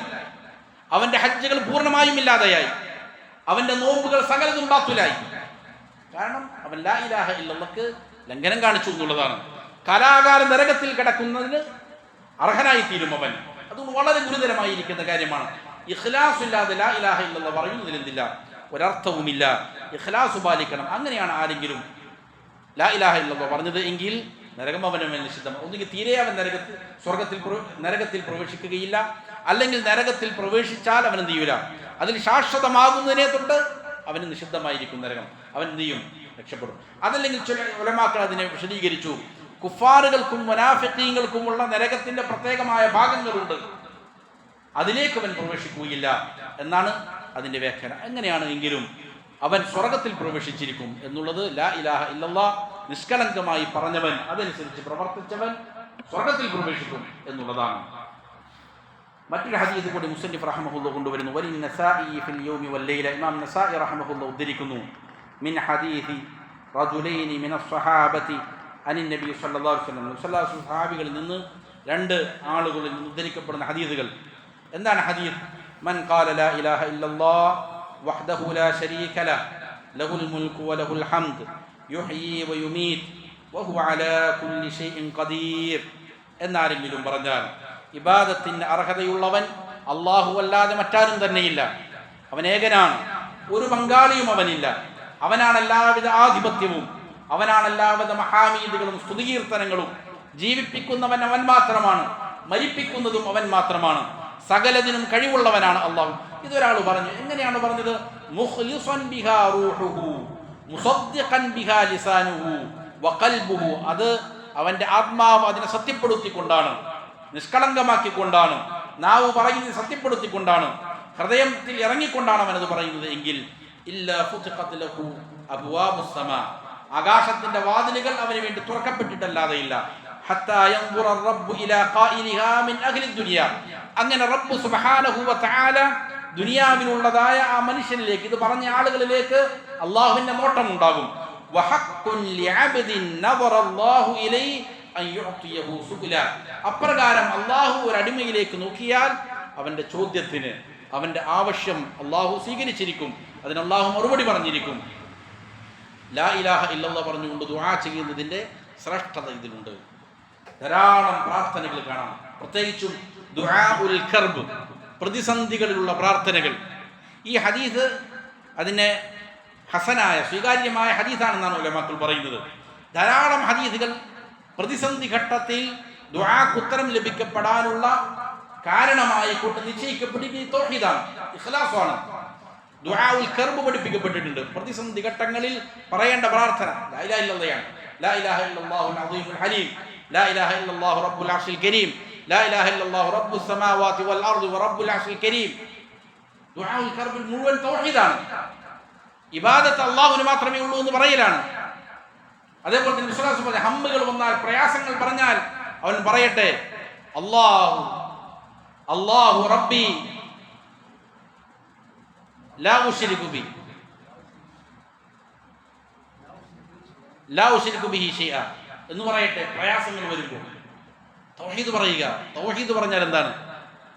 അവന്റെ ഹജ്ജുകൾ പൂർണ്ണമായും ഇല്ലാതെയായി, അവന്റെ നോമ്പുകൾ സകലതും ബാത്തുലായി. കാരണം അവൻ ലാ ഇലാഹ ഇല്ലല്ലാഹ്ക്ക് ലംഘനം കാണിച്ചു എന്നുള്ളതാണ്. കാലാകാലം നരകത്തിൽ കിടക്കുന്നതിന് അർഹനായി തീരും അവൻ. അത് വളരെ ഗുരുതരമായിരിക്കുന്ന കാര്യമാണ്. ഇഖ്ലാസ് ഇല്ലാതെ ലാ ഇലാഹ ഇല്ലല്ലാഹ് പറയുന്നതിൽ എന്തില്ല, ഒരർത്ഥവുമില്ല. ഇഖ്ലാസ് പാലിക്കണം. അങ്ങനെയാണ് ആരെങ്കിലും ലാ ഇലാഹ ഇല്ലല്ലാഹ് പറഞ്ഞത് എങ്കിൽ നരകം അവന് മേൽ നിഷിദ്ധം. ഒന്നുകിൽ തീരെ അവൻ നരകത്തിൽ പ്രവേശിക്കുകയില്ല, അല്ലെങ്കിൽ നരകത്തിൽ പ്രവേശിച്ചാൽ അവൻ എന്ത് ചെയ്യൂല, അതിൽ ശാശ്വതമാകുന്നതിനെ തൊട്ട് അവന് നിഷിദ്ധമായിരിക്കും നരകം. അവൻ എന്ത് ചെയ്യും? രക്ഷപ്പെടും. അതല്ലെങ്കിൽ ചില ഉലമാക്കൾ അതിനെ വിശദീകരിച്ചു, കുഫാറുകൾക്കും മുനാഫിഖീങ്ങൾക്കുമുള്ള നരകത്തിന്റെ പ്രത്യേകമായ ഭാഗങ്ങളുണ്ട്, അതിലേക്ക് അവൻ പ്രവേശിക്കുകയില്ല എന്നാണ് അതിന്റെ വ്യാഖ്യാനം. എങ്ങനെയാണ് എങ്കിലും അവൻ സ്വർഗത്തിൽ പ്രവേശിച്ചിരിക്കും എന്നുള്ളത് ലാ ഇലാഹ ഇല്ലല്ലാഹ് നിഷ്കളങ്കമായി പറഞ്ഞവൻ, അതനുസരിച്ച് പ്രവർത്തിച്ചവൻ സ്വർഗത്തിൽ പ്രവേശിക്കും എന്നുള്ളതാണ്. മറ്റൊരു ഹദീസ് കൂടി മുസന്നിഫ് റഹ്മഹുല്ലാഹ് കൊണ്ടുവരുന്നു. വലിൻ നസാഇ ഫിൽ യൗമി വൽ ലൈല, ഇമാം നസാഇ റഹ്മഹുല്ലാഹ് ഉദ്ധരിക്കുന്നു, മിൻ ഹദീസി റജുലൈനി മിനസ് സ്വഹാബതി അനിൻ നബി സല്ലല്ലാഹു അലൈഹി വസല്ലം, സല്ലല്ലാഹു അലൈഹി സ്വഹാബികളിൽ നിന്ന് 2 ആളുകളിൽ നിന്ന് ഉദ്ധരിക്കപ്പെടുന്ന ഹദീസുകൾ. എന്താണ് ഹദീസ്? മൻ ഖാല ലാ ഇലാഹ ഇല്ലല്ലാഹ് വഹ്ദഹു ലാ ശരീക ലഹു ലഹുൽ മുൽക്കു വലഹുൽ ഹംദ് യുഹ്യി വയുമീത് വഹുവ അലാ കുല്ലി ഷൈഇൻ ഖദീർ എന്നാരെങ്കിലും പറഞ്ഞാൽ, ഇബാദത്തിന് അർഹതയുള്ളവൻ അല്ലാഹു അല്ലാതെ മറ്റാരും തന്നെയില്ല, അവൻ ഏകനാണ്, ഒരു പങ്കാളിയും അവനില്ല, അവനാണ് എല്ലാവിധ ആധിപത്യവും, അവനാണ് എല്ലാവിധ മഹാമീദുകളും സ്തുതികീർത്തനങ്ങളും, ജീവിപ്പിക്കുന്നവൻ അവൻ മാത്രമാണ്, മരിപ്പിക്കുന്നതും അവൻ മാത്രമാണ്, സകലതിനും കഴിവുള്ളവനാണ് അല്ലാഹു. ഇതൊരാൾ പറഞ്ഞു. എങ്ങനെയാണ് പറഞ്ഞത്? മുഖ്ലിസൻ ബിഹാ റൂഹുഹു മുസദ്ദിഖൻ ബിഹാ ലിസാനുഹു വഖൽബുഹു, അത് അവന്റെ ആത്മാവ് അതിനെ സത്യപ്പെടുത്തിക്കൊണ്ടാണ്, നിഷ്കളങ്കമാക്കിക്കൊണ്ടാണ്, നാവ് പറയുന്നത് സത്യപ്പെടുത്തിക്കൊണ്ടാണ്, ഹൃദയത്തിൽ ഇറങ്ങിക്കൊണ്ടാണ് അവനത് പറയുന്നത് എങ്കിൽ ഇല്ലാ ഫുതിഖത് ലഹു അബ്വാബുസ് സമാ, ആകാശത്തിന്റെ വാതിലുകൾ അവന് വേണ്ടി തുറക്കപ്പെട്ടിട്ടല്ലാതെയില്ല. ഹത്താ യൻദുറ റബ്ബു ഇലാ ഖായിലിഹാ മിൻ അഹ്ലി ദുനിയ, അങ്ങനെ റബ്ബ് സുബ്ഹാനഹു വ തആല ദുനിയാവിലുള്ളതായ ആ മനുഷ്യനിലേക്ക്, ഇത് പറഞ്ഞ ആളുകളിലേക്ക് അള്ളാഹുവിന്റെ നോട്ടം ഉണ്ടാകും. വഹഖ്ഖുൻ ലിഅബ്ദിൻ നദറ അല്ലാഹു ഇലൈഹി അൻ യുഅതിയഹു സുബുല. അപ്രകാരം അല്ലാഹു ഒരു അടിമയിലേക്ക് നോക്കിയാൽ അവന്റെ ചോദ്യത്തിന്, അവന്റെ ആവശ്യം അല്ലാഹു സ്വീകരിച്ചിരിക്കും. അതിന് അല്ലാഹു മറുപടി പറഞ്ഞിരിക്കും. ലാ ഇലാഹ ഇല്ലല്ലാഹ് പറഞ്ഞുകൊണ്ട് ദുആ ചെയ്യുന്നതിന്റെ ശ്രേഷ്ഠത ഇതിലുണ്ട്. ധാരാളം പ്രാർത്ഥനകൾ കാണാം, പ്രത്യേകിച്ചും ദുആഉൽ കർബ്, പ്രതിസന്ധികളിലുള്ള പ്രാർത്ഥനകൾ. ഈ ഹദീസ് അതിനെ ഹസനായ സ്വീകാര്യമായ ഹദീസാണെന്നാണ് ഉലമാക്കൾ പറയുന്നത്. ധാരാളം ഹദീസുകൾ പ്രതിസന്ധി ഘട്ടത്തിൽ ദുആക്ക് ഉത്തരം ലഭിക്കപ്പെടാനുള്ള കാരണമായി കൊണ്ട് നിശ്ചയിക്കപ്പെട്ടിരിക്കുന്നത് തൗഹീദാണ്, ഇഖ്ലാസാണ്. ദുആഉൽ കർബ് പഠിപ്പിക്കപ്പെട്ടിട്ടുണ്ട്. പ്രതിസന്ധി ഘട്ടങ്ങളിൽ പറയേണ്ട പ്രാർത്ഥന ലാ ഇലാഹ ഇല്ലല്ലാഹ്, ലാ ഇലാഹ ഇല്ലല്ലാഹുൽ അസീമുൽ ഹലീം, ലാ ഇലാഹ ഇല്ലല്ലാഹു റബ്ബുൽ അർശിൽ കരീം, ലാ ഇലാഹ ഇല്ലല്ലാഹു റബ്ബുസ് സമാവാതി വൽ അർദി വറബ്ബുൽ അർശിൽ കരീം. ദുആഉൽ കർബിൽ മുഴുവൻ തൗഹീദാണ്. ഇബാദത്ത് അല്ലാഹുവിന് മാത്രമേ ഉള്ളൂ എന്ന് പറയലാണ്. അതേപോലെ തന്നെ വിശ്വാസം പറഞ്ഞ ഹമ്മുകൾ വന്നാൽ, പ്രയാസങ്ങൾ പറഞ്ഞാൽ അവൻ പറയട്ടെ അല്ലാഹു റബ്ബി ലാ ഉശ്രികു ബിഹി ഷൈഅ എന്ന് പറയട്ടെ. പ്രയാസങ്ങൾ വരുമ്പോൾ തൗഹീദ് പറയുക. തൗഹീദ് പറഞ്ഞാൽ എന്താണ്?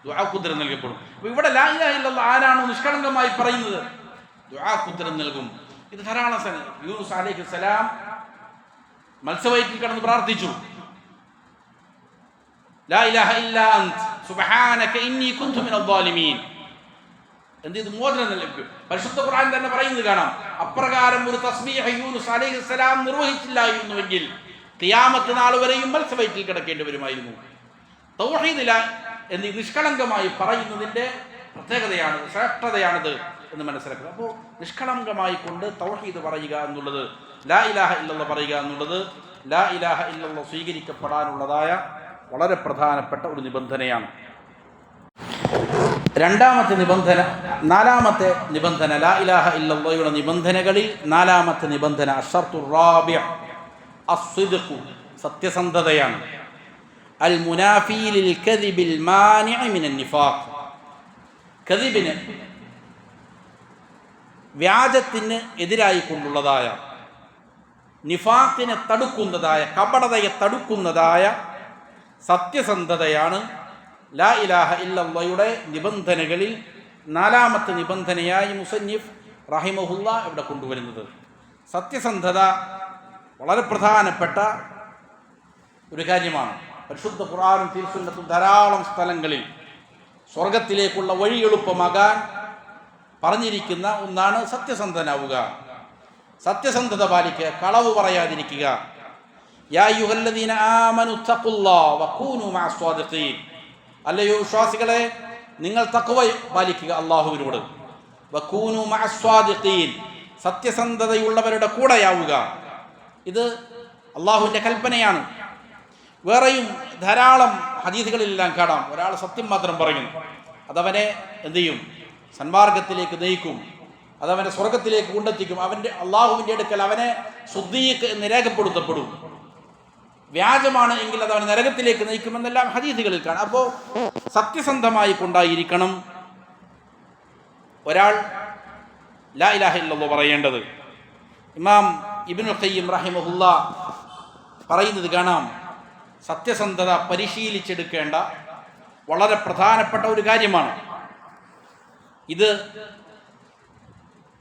ദുആക്ക് ഉത്തരം നൽകപ്പെടും. അപ്പോൾ ഇവിടെ ലാ ഇലാഹ ഇല്ലല്ലാഹ് ആരാണോ നിഷ്കളങ്കമായി പറയുന്നത്, ദുആക്ക് ഉത്തരം നൽകും. ഇത് ധാരാളം യൂനുസ് അലൈഹിസ്സലാം മത്സ്യവയറ്റിൽ കിടന്ന് പ്രാർത്ഥിച്ചു, ലാ ഇലാഹ ഇല്ലാ അൻത സുബ്ഹാനക ഇന്നി കുൻതു മിനൽ ളാലിമീൻ. എന്ത് ഇത് മോചനം ലഭിക്കും. പരിശുദ്ധ ഖുർആൻ തന്നെ പറയുന്നത് കാണാം. അപ്രകാരം ഒരു തസ്ബീഹ് യൂനുസ് അലൈഹിസ്സലാം നിർവഹിച്ചില്ലായിരുന്നുവെങ്കിൽ ഖിയാമത്ത് നാൾ വരെയും മത്സ്യവയറ്റിൽ കിടക്കേണ്ടി വരുമായിരുന്നു. തൗഹീദ് എന്നീ നിഷ്കളങ്കമായി പറയുന്നതിൻ്റെ പ്രത്യേകതയാണ്, ശ്രേഷ്ഠതയാണിത് എന്ന് മനസ്സിലാക്കുക. അപ്പോൾ നിഷ്കളങ്കമായി കൊണ്ട് തൗഹീദ് പറയുക എന്നുള്ളത്, ലാ ഇലാഹ ഇല്ലല്ലാഹ് പറയുക എന്നുള്ളത്, ലാ ഇലാഹ ഇല്ലല്ലാഹ് സ്വീകരിക്കപ്പെടാനുള്ളതായ വളരെ പ്രധാനപ്പെട്ട ഒരു നിബന്ധനയാണ്. നാലാമത്തെ നിബന്ധന ലാ ഇലാഹ ഇല്ലല്ലാഹയുടെ നിബന്ധനകളിൽ നാലാമത്തെ നിബന്ധന അശ്ശർത്തുർ റാബിഅ അസ്സിദ്ഖു, സത്യസന്ധതയാണ്. അൽ മുനാഫി ലിൽ കദിബിൽ മാനിഇ മിനൻ നിഫാഖ്, കദിബിന് വ്യാജത്തിന് എതിരായി കൊണ്ടുള്ളതായ, നിഫാഖിനെ തടുക്കുന്നതായ, കപടതയെ തടുക്കുന്നതായ സത്യസന്ധതയാണ് ലാ ഇലാഹ ഇല്ലല്ലാഹയുടെ നിബന്ധനകളിൽ നാലാമത്തെ നിബന്ധനയായി മുസന്നിഫ് റഹിമഹുല്ല ഇവിടെ കൊണ്ടുവരുന്നത്. സത്യസന്ധത വളരെ പ്രധാനപ്പെട്ട ഒരു കാര്യമാണ്. പരിശുദ്ധ ഖുർആനും തിരുസുന്നത്തും ധാരാളം സ്ഥലങ്ങളിൽ സ്വർഗത്തിലേക്കുള്ള വഴി എളുപ്പമാകാൻ പറഞ്ഞിരിക്കുന്ന ഒന്നാണ് സത്യസന്ധനാവുക, സത്യസന്ധത പാലിക്കുക, കളവ് പറയാതിരിക്കുക. യാ അയ്യുഹല്ലദീന ആമനു തഖുല്ലാഹ വകൂനു മഅസ് സ്വാദിഖീൻ, അല്ലയോ വിശ്വാസികളെ നിങ്ങൾ തഖ്വ പാലിക്കുക അല്ലാഹുവിനോട്. വകൂനു മഅസ് സ്വാദിഖീൻ, സത്യസന്ധതയുള്ളവരുടെ കൂടെയാവുക. ഇത് അല്ലാഹുവിൻ്റെ കൽപ്പനയാണ്. വേറെയും ധാരാളം ഹദീസുകളിലെല്ലാം കാണാം, ഒരാൾ സത്യം മാത്രം പറയുന്നു, അതവനെ എന്ത് ചെയ്യും? സന്മാർഗത്തിലേക്ക് നയിക്കും, അതവനെ സ്വർഗത്തിലേക്ക് കൊണ്ടെത്തിക്കും. അവൻ്റെ അള്ളാഹുവിൻ്റെ അടുക്കൽ അവനെ സുദ്ദീഖ് എന്ന് രേഖപ്പെടുത്തപ്പെടും. വ്യാജമാണ് എങ്കിൽ അത് അവനെ നരകത്തിലേക്ക് നയിക്കുമെന്നെല്ലാം ഹദീസുകളിൽ കാണാം. അപ്പോൾ സത്യസന്ധമായി കൊണ്ടായിരിക്കണം ഒരാൾ ലാ ഇലാഹ ഇല്ലല്ലാഹ് പറയേണ്ടത്. ഇമാം ഇബ്നുൽ ഖയ്യിം റഹിമഹുല്ലാ പറയുന്നത് കാണാം, സത്യസന്ധത പരിശീലിച്ചെടുക്കേണ്ട വളരെ പ്രധാനപ്പെട്ട ഒരു കാര്യമാണ്.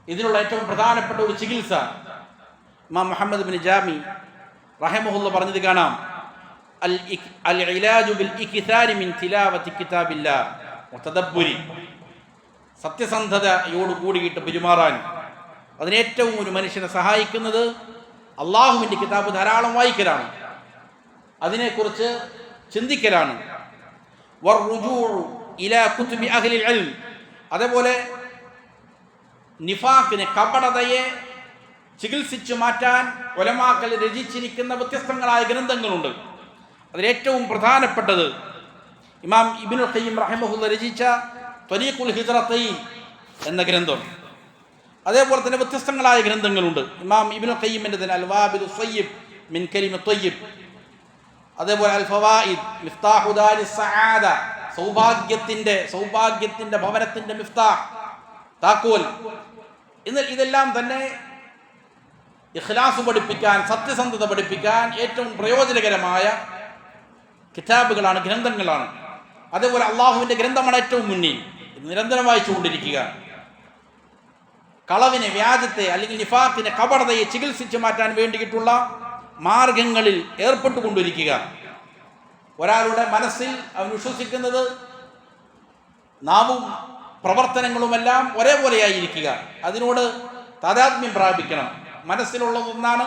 ഇതിനുള്ള ഏറ്റവും പ്രധാനപ്പെട്ട ഒരു ചികിത്സ ഇമാം മുഹമ്മദ് ബിൻ ജാമി റഹിമഹുല്ലാ പറഞ്ഞത് കാണാം, അൽ ഇലാജു ബിൽ ഇക്തിസാരി മിൻ തിലാവതി കിതാബില്ലാഹ് വതദബ്ബുരി, സത്യസന്ധതയോട് കൂടിയിട്ട് പെരുമാറാൻ അതിനേറ്റവും ഒരു മനുഷ്യനെ സഹായിക്കുന്നത് അള്ളാഹുവിൻ്റെ കിതാബ് ധാരാളം വായിക്കലാണ്, അതിനെക്കുറിച്ച് ചിന്തിക്കലാണ്. വറുജൂഉ ഇലാ കുതുബി അഹ്ലിൽ ഇൽം, അതേപോലെ നിഫാഖിനെ, കപടതയെ ചികിത്സിച്ചു മാറ്റാൻ ഉലമാക്കൾ രചിച്ചിരിക്കുന്ന വ്യത്യസ്തങ്ങളായ ഗ്രന്ഥങ്ങളുണ്ട്. അതിലേറ്റവും പ്രധാനപ്പെട്ടത് ഇമാം ഇബ്നുൽ ഖയ്യിം റഹിമഹുല്ലാ രചിച്ച ത്വരീഖുൽ ഹിജ്റത്തൈൻ എന്ന ഗ്രന്ഥം. അതേപോലെ തന്നെ വ്യത്യസ്തങ്ങളായ ഗ്രന്ഥങ്ങളുണ്ട്. ഇമാം ഇബ്നുൽ ഖയ്യിമിൻ്റെ തന്നെ അൽ വാബിലു സ്വയ്യിബ് മിൻ കലിമി ത്വയ്യിബ്, അതേപോലെ അൽ ഫവായിദ്, മിഫ്താഹു ദാരിസ് സആദ, സൗഭാഗ്യത്തിൻ്റെ ഭവനത്തിൻ്റെ മിഫ്താഹ്, താക്കോൽ. ഇതെല്ലാം തന്നെ ഇഖ്ലാസ് പഠിപ്പിക്കാൻ, സത്യസന്ധത പഠിപ്പിക്കാൻ ഏറ്റവും പ്രയോജനകരമായ കിതാബുകളാണ്, ഗ്രന്ഥങ്ങളാണ്. അതേപോലെ അള്ളാഹുവിൻ്റെ ഗ്രന്ഥമാണ് ഏറ്റവും മുന്നിൽ. നിരന്തരം വായിച്ചുകൊണ്ടിരിക്കുക. കളവിനെ, വ്യാജത്തെ അല്ലെങ്കിൽ നിഫാഖിനെ, കപടതയെ ചികിത്സിച്ച് മാറ്റാൻ വേണ്ടിയിട്ടുള്ള മാർഗങ്ങളിൽ ഏർപ്പെട്ടുകൊണ്ടിരിക്കുക. ഒരാളുടെ മനസ്സിൽ അവൻ വിശ്വസിക്കുന്നത് നാവും പ്രവർത്തനങ്ങളുമെല്ലാം ഒരേപോലെയായിരിക്കുക. അതിനോട് താദാത്മ്യം പ്രാപിക്കണം. മനസ്സിലുള്ളത് ഒന്നാണ്,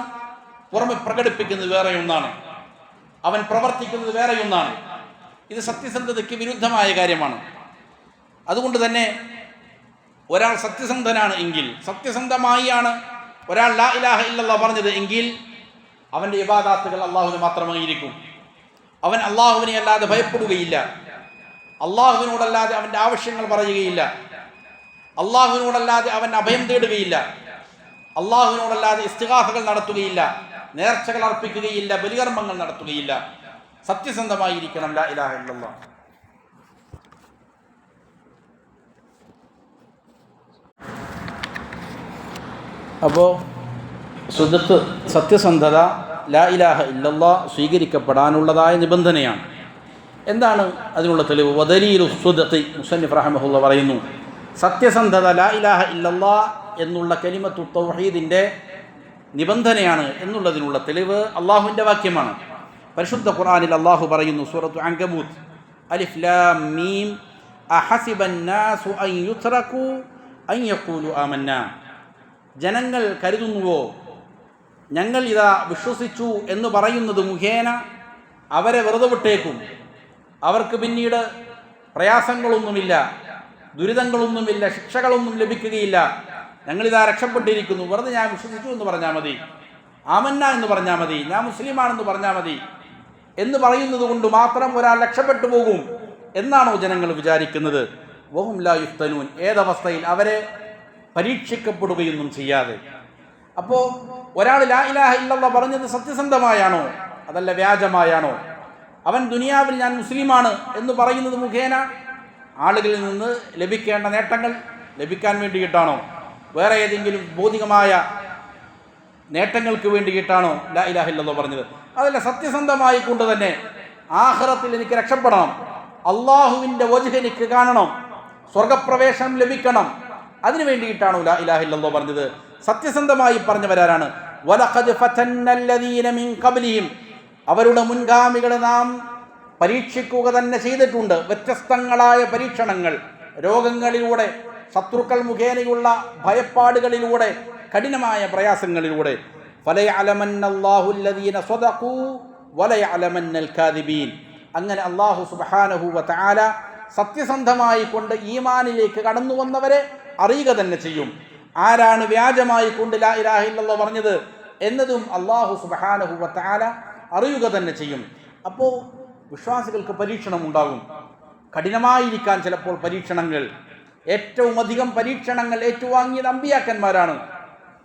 പുറമെ പ്രകടിപ്പിക്കുന്നത് വേറെ ഒന്നാണ്, അവൻ പ്രവർത്തിക്കുന്നത് വേറെ ഒന്നാണ്. ഇത് സത്യസന്ധതയ്ക്ക് വിരുദ്ധമായ കാര്യമാണ്. അതുകൊണ്ട് തന്നെ ഒരാൾ സത്യസന്ധനാണ് എങ്കിൽ, സത്യസന്ധമായിയാണ് ഒരാൾ ലാ ഇലാഹ ഇല്ലല്ലാഹ് പറഞ്ഞത് എങ്കിൽ അവൻ്റെ ഇബാദാത്തുകൾ അള്ളാഹുവിന് മാത്രമായിരിക്കും. അവൻ അള്ളാഹുവിനെ അല്ലാതെ ഭയപ്പെടുകയില്ല, അള്ളാഹുവിനോടല്ലാതെ അവൻ്റെ ആവശ്യങ്ങൾ പറയുകയില്ല, അള്ളാഹുവിനോടല്ലാതെ അവൻ അഭയം തേടുകയില്ല, അള്ളാഹുവിനോടല്ലാതെ ഇസ്തിഗാസകൾ നടത്തുകയില്ല, നേർച്ചകൾ അർപ്പിക്കുകയില്ല, ബലികർമ്മങ്ങൾ നടത്തുകയില്ല. സത്യസന്ധമായിരിക്കണം ലാ ഇലാഹ ഇല്ലല്ലാഹ്. അപ്പോൾ സുദഖ്, സത്യസന്ധത, ലാ ഇലാഹ ഇല്ലല്ലാഹ് സ്വീകരിക്കപ്പെടാനുള്ളതായ നിബന്ധനയാണ്. എന്താണ് അതിനുള്ള തെളിവ്? വദലീലു സുദഖി, മുസന്നിഫ് റഹിമഹുല്ലാഹ് പറയുന്നു, സത്യസന്ധത ലാ ഇലാഹ ഇല്ലല്ലാഹ് എന്നുള്ള കലിമത്തു തൗഹീദിൻ്റെ നിബന്ധനയാണ് എന്നുള്ളതിനുള്ള തെളിവ് അള്ളാഹുവിൻ്റെ വാക്യമാണ്. പരിശുദ്ധ ഖുർആനിൽ അള്ളാഹു പറയുന്നു, സൂറത്തു അൻകബൂത്ത്, അലിഫ് ലാം മീം അഹസിബൻ നാസു അൻ യുത്റകു അൻ യഖൂലു ആമന്നാ. ജനങ്ങൾ കരുതുന്നുവോ ഞങ്ങൾ ഇതാ വിശ്വസിച്ചു എന്ന് പറയുന്നത് മുഖേന അവരെ വെറുതെ വിട്ടേക്കും, അവർക്ക് പിന്നീട് പ്രയാസങ്ങളൊന്നുമില്ല, ദുരിതങ്ങളൊന്നുമില്ല, ശിക്ഷകളൊന്നും ലഭിക്കുകയില്ല, ഞങ്ങളിതാ രക്ഷപ്പെട്ടിരിക്കുന്നു, വെറുതെ ഞാൻ വിശ്വസിച്ചു എന്ന് പറഞ്ഞാൽ മതി, ആമന്ന എന്ന് പറഞ്ഞാൽ മതി, ഞാൻ മുസ്ലിമാണെന്ന് പറഞ്ഞാൽ മതി എന്ന് പറയുന്നത് കൊണ്ട് മാത്രം ഒരാൾ രക്ഷപ്പെട്ടു പോകും എന്നാണോ ജനങ്ങൾ വിചാരിക്കുന്നത്? വഹും ലാ യുഫ്തനൂൻ, ഏതവസ്ഥയിൽ? അവരെ പരീക്ഷിക്കപ്പെടുകയൊന്നും ചെയ്യാതെ. അപ്പോൾ ഒരാൾ ലാ ഇലാഹ ഇല്ലല്ലാഹ് പറഞ്ഞത് സത്യസന്ധമായാണോ അതല്ല വ്യാജമായാണോ? അവൻ ദുനിയാവിൽ ഞാൻ മുസ്ലിമാണ് എന്ന് പറയുന്നത് മുഖേന ആളുകളിൽ നിന്ന് ലഭിക്കേണ്ട നേട്ടങ്ങൾ ലഭിക്കാൻ വേണ്ടിയിട്ടാണോ? വേറെ ഏതെങ്കിലും ഭൗതികമായ നേട്ടങ്ങൾക്ക് വേണ്ടിയിട്ടാണോ ലാ ഇലാഹ ഇല്ലല്ലാഹ് പറഞ്ഞത്? അതല്ല, സത്യസന്ധമായി കൊണ്ട് തന്നെ ആഖിറത്തിൽ എനിക്ക് രക്ഷപ്പെടണം, അള്ളാഹുവിൻ്റെ വജ്ഹ് എനിക്ക് കാണണം, സ്വർഗപ്രവേശനം ലഭിക്കണം, അതിനു വേണ്ടിയിട്ടാണോ ലാ ഇലാഹ ഇല്ലല്ലാഹ് പറഞ്ഞത്? സത്യസന്ധമായി പറഞ്ഞവരാരാണ്? വലഖദ് ഫതന്നല്ലദീന മിൻ ഖബ്ലിഹിം, അവരുടെ മുൻഗാമികളെ നാം പരീക്ഷിക്കുക തന്നെ ചെയ്തിട്ടുണ്ട്. വ്യത്യസ്തങ്ങളായ പരീക്ഷണങ്ങൾ, രോഗങ്ങളിലൂടെ, ശത്രുക്കൾ മുഖേനയുള്ള ഭയപ്പാടുകളിലൂടെ, കഠിനമായ പ്രയാസങ്ങളിലൂടെ. ഫലയഅലമന്നല്ലാഹു അല്ലദീന സ്വദഖൂ വലയഅലമന്നൽ കാദിബീൻ. അങ്ങനെ അല്ലാഹു സുബ്ഹാനഹു വ തആല സത്യസന്ധമായി കൊണ്ട് ഈമാനിലേക്ക് കടന്നു വന്നവരെ അറിയുക തന്നെ ചെയ്യും. ആരാണ് വ്യാജമായി കൊണ്ട് ലാ ഇലാഹ ഇല്ലല്ലാഹ് പറഞ്ഞത് എന്നതും അല്ലാഹു സുബ്ഹാനഹു വ തആല അറിയുക തന്നെ ചെയ്യും. അപ്പോൾ വിശ്വാസികൾക്ക് പരീക്ഷണം ഉണ്ടാകും, കഠിനമായിരിക്കാൻ ചിലപ്പോൾ പരീക്ഷണങ്ങൾ. ഏറ്റവും അധികം പരീക്ഷണങ്ങൾ ഏറ്റുവാങ്ങിയത് അമ്പിയാക്കന്മാരാണ്.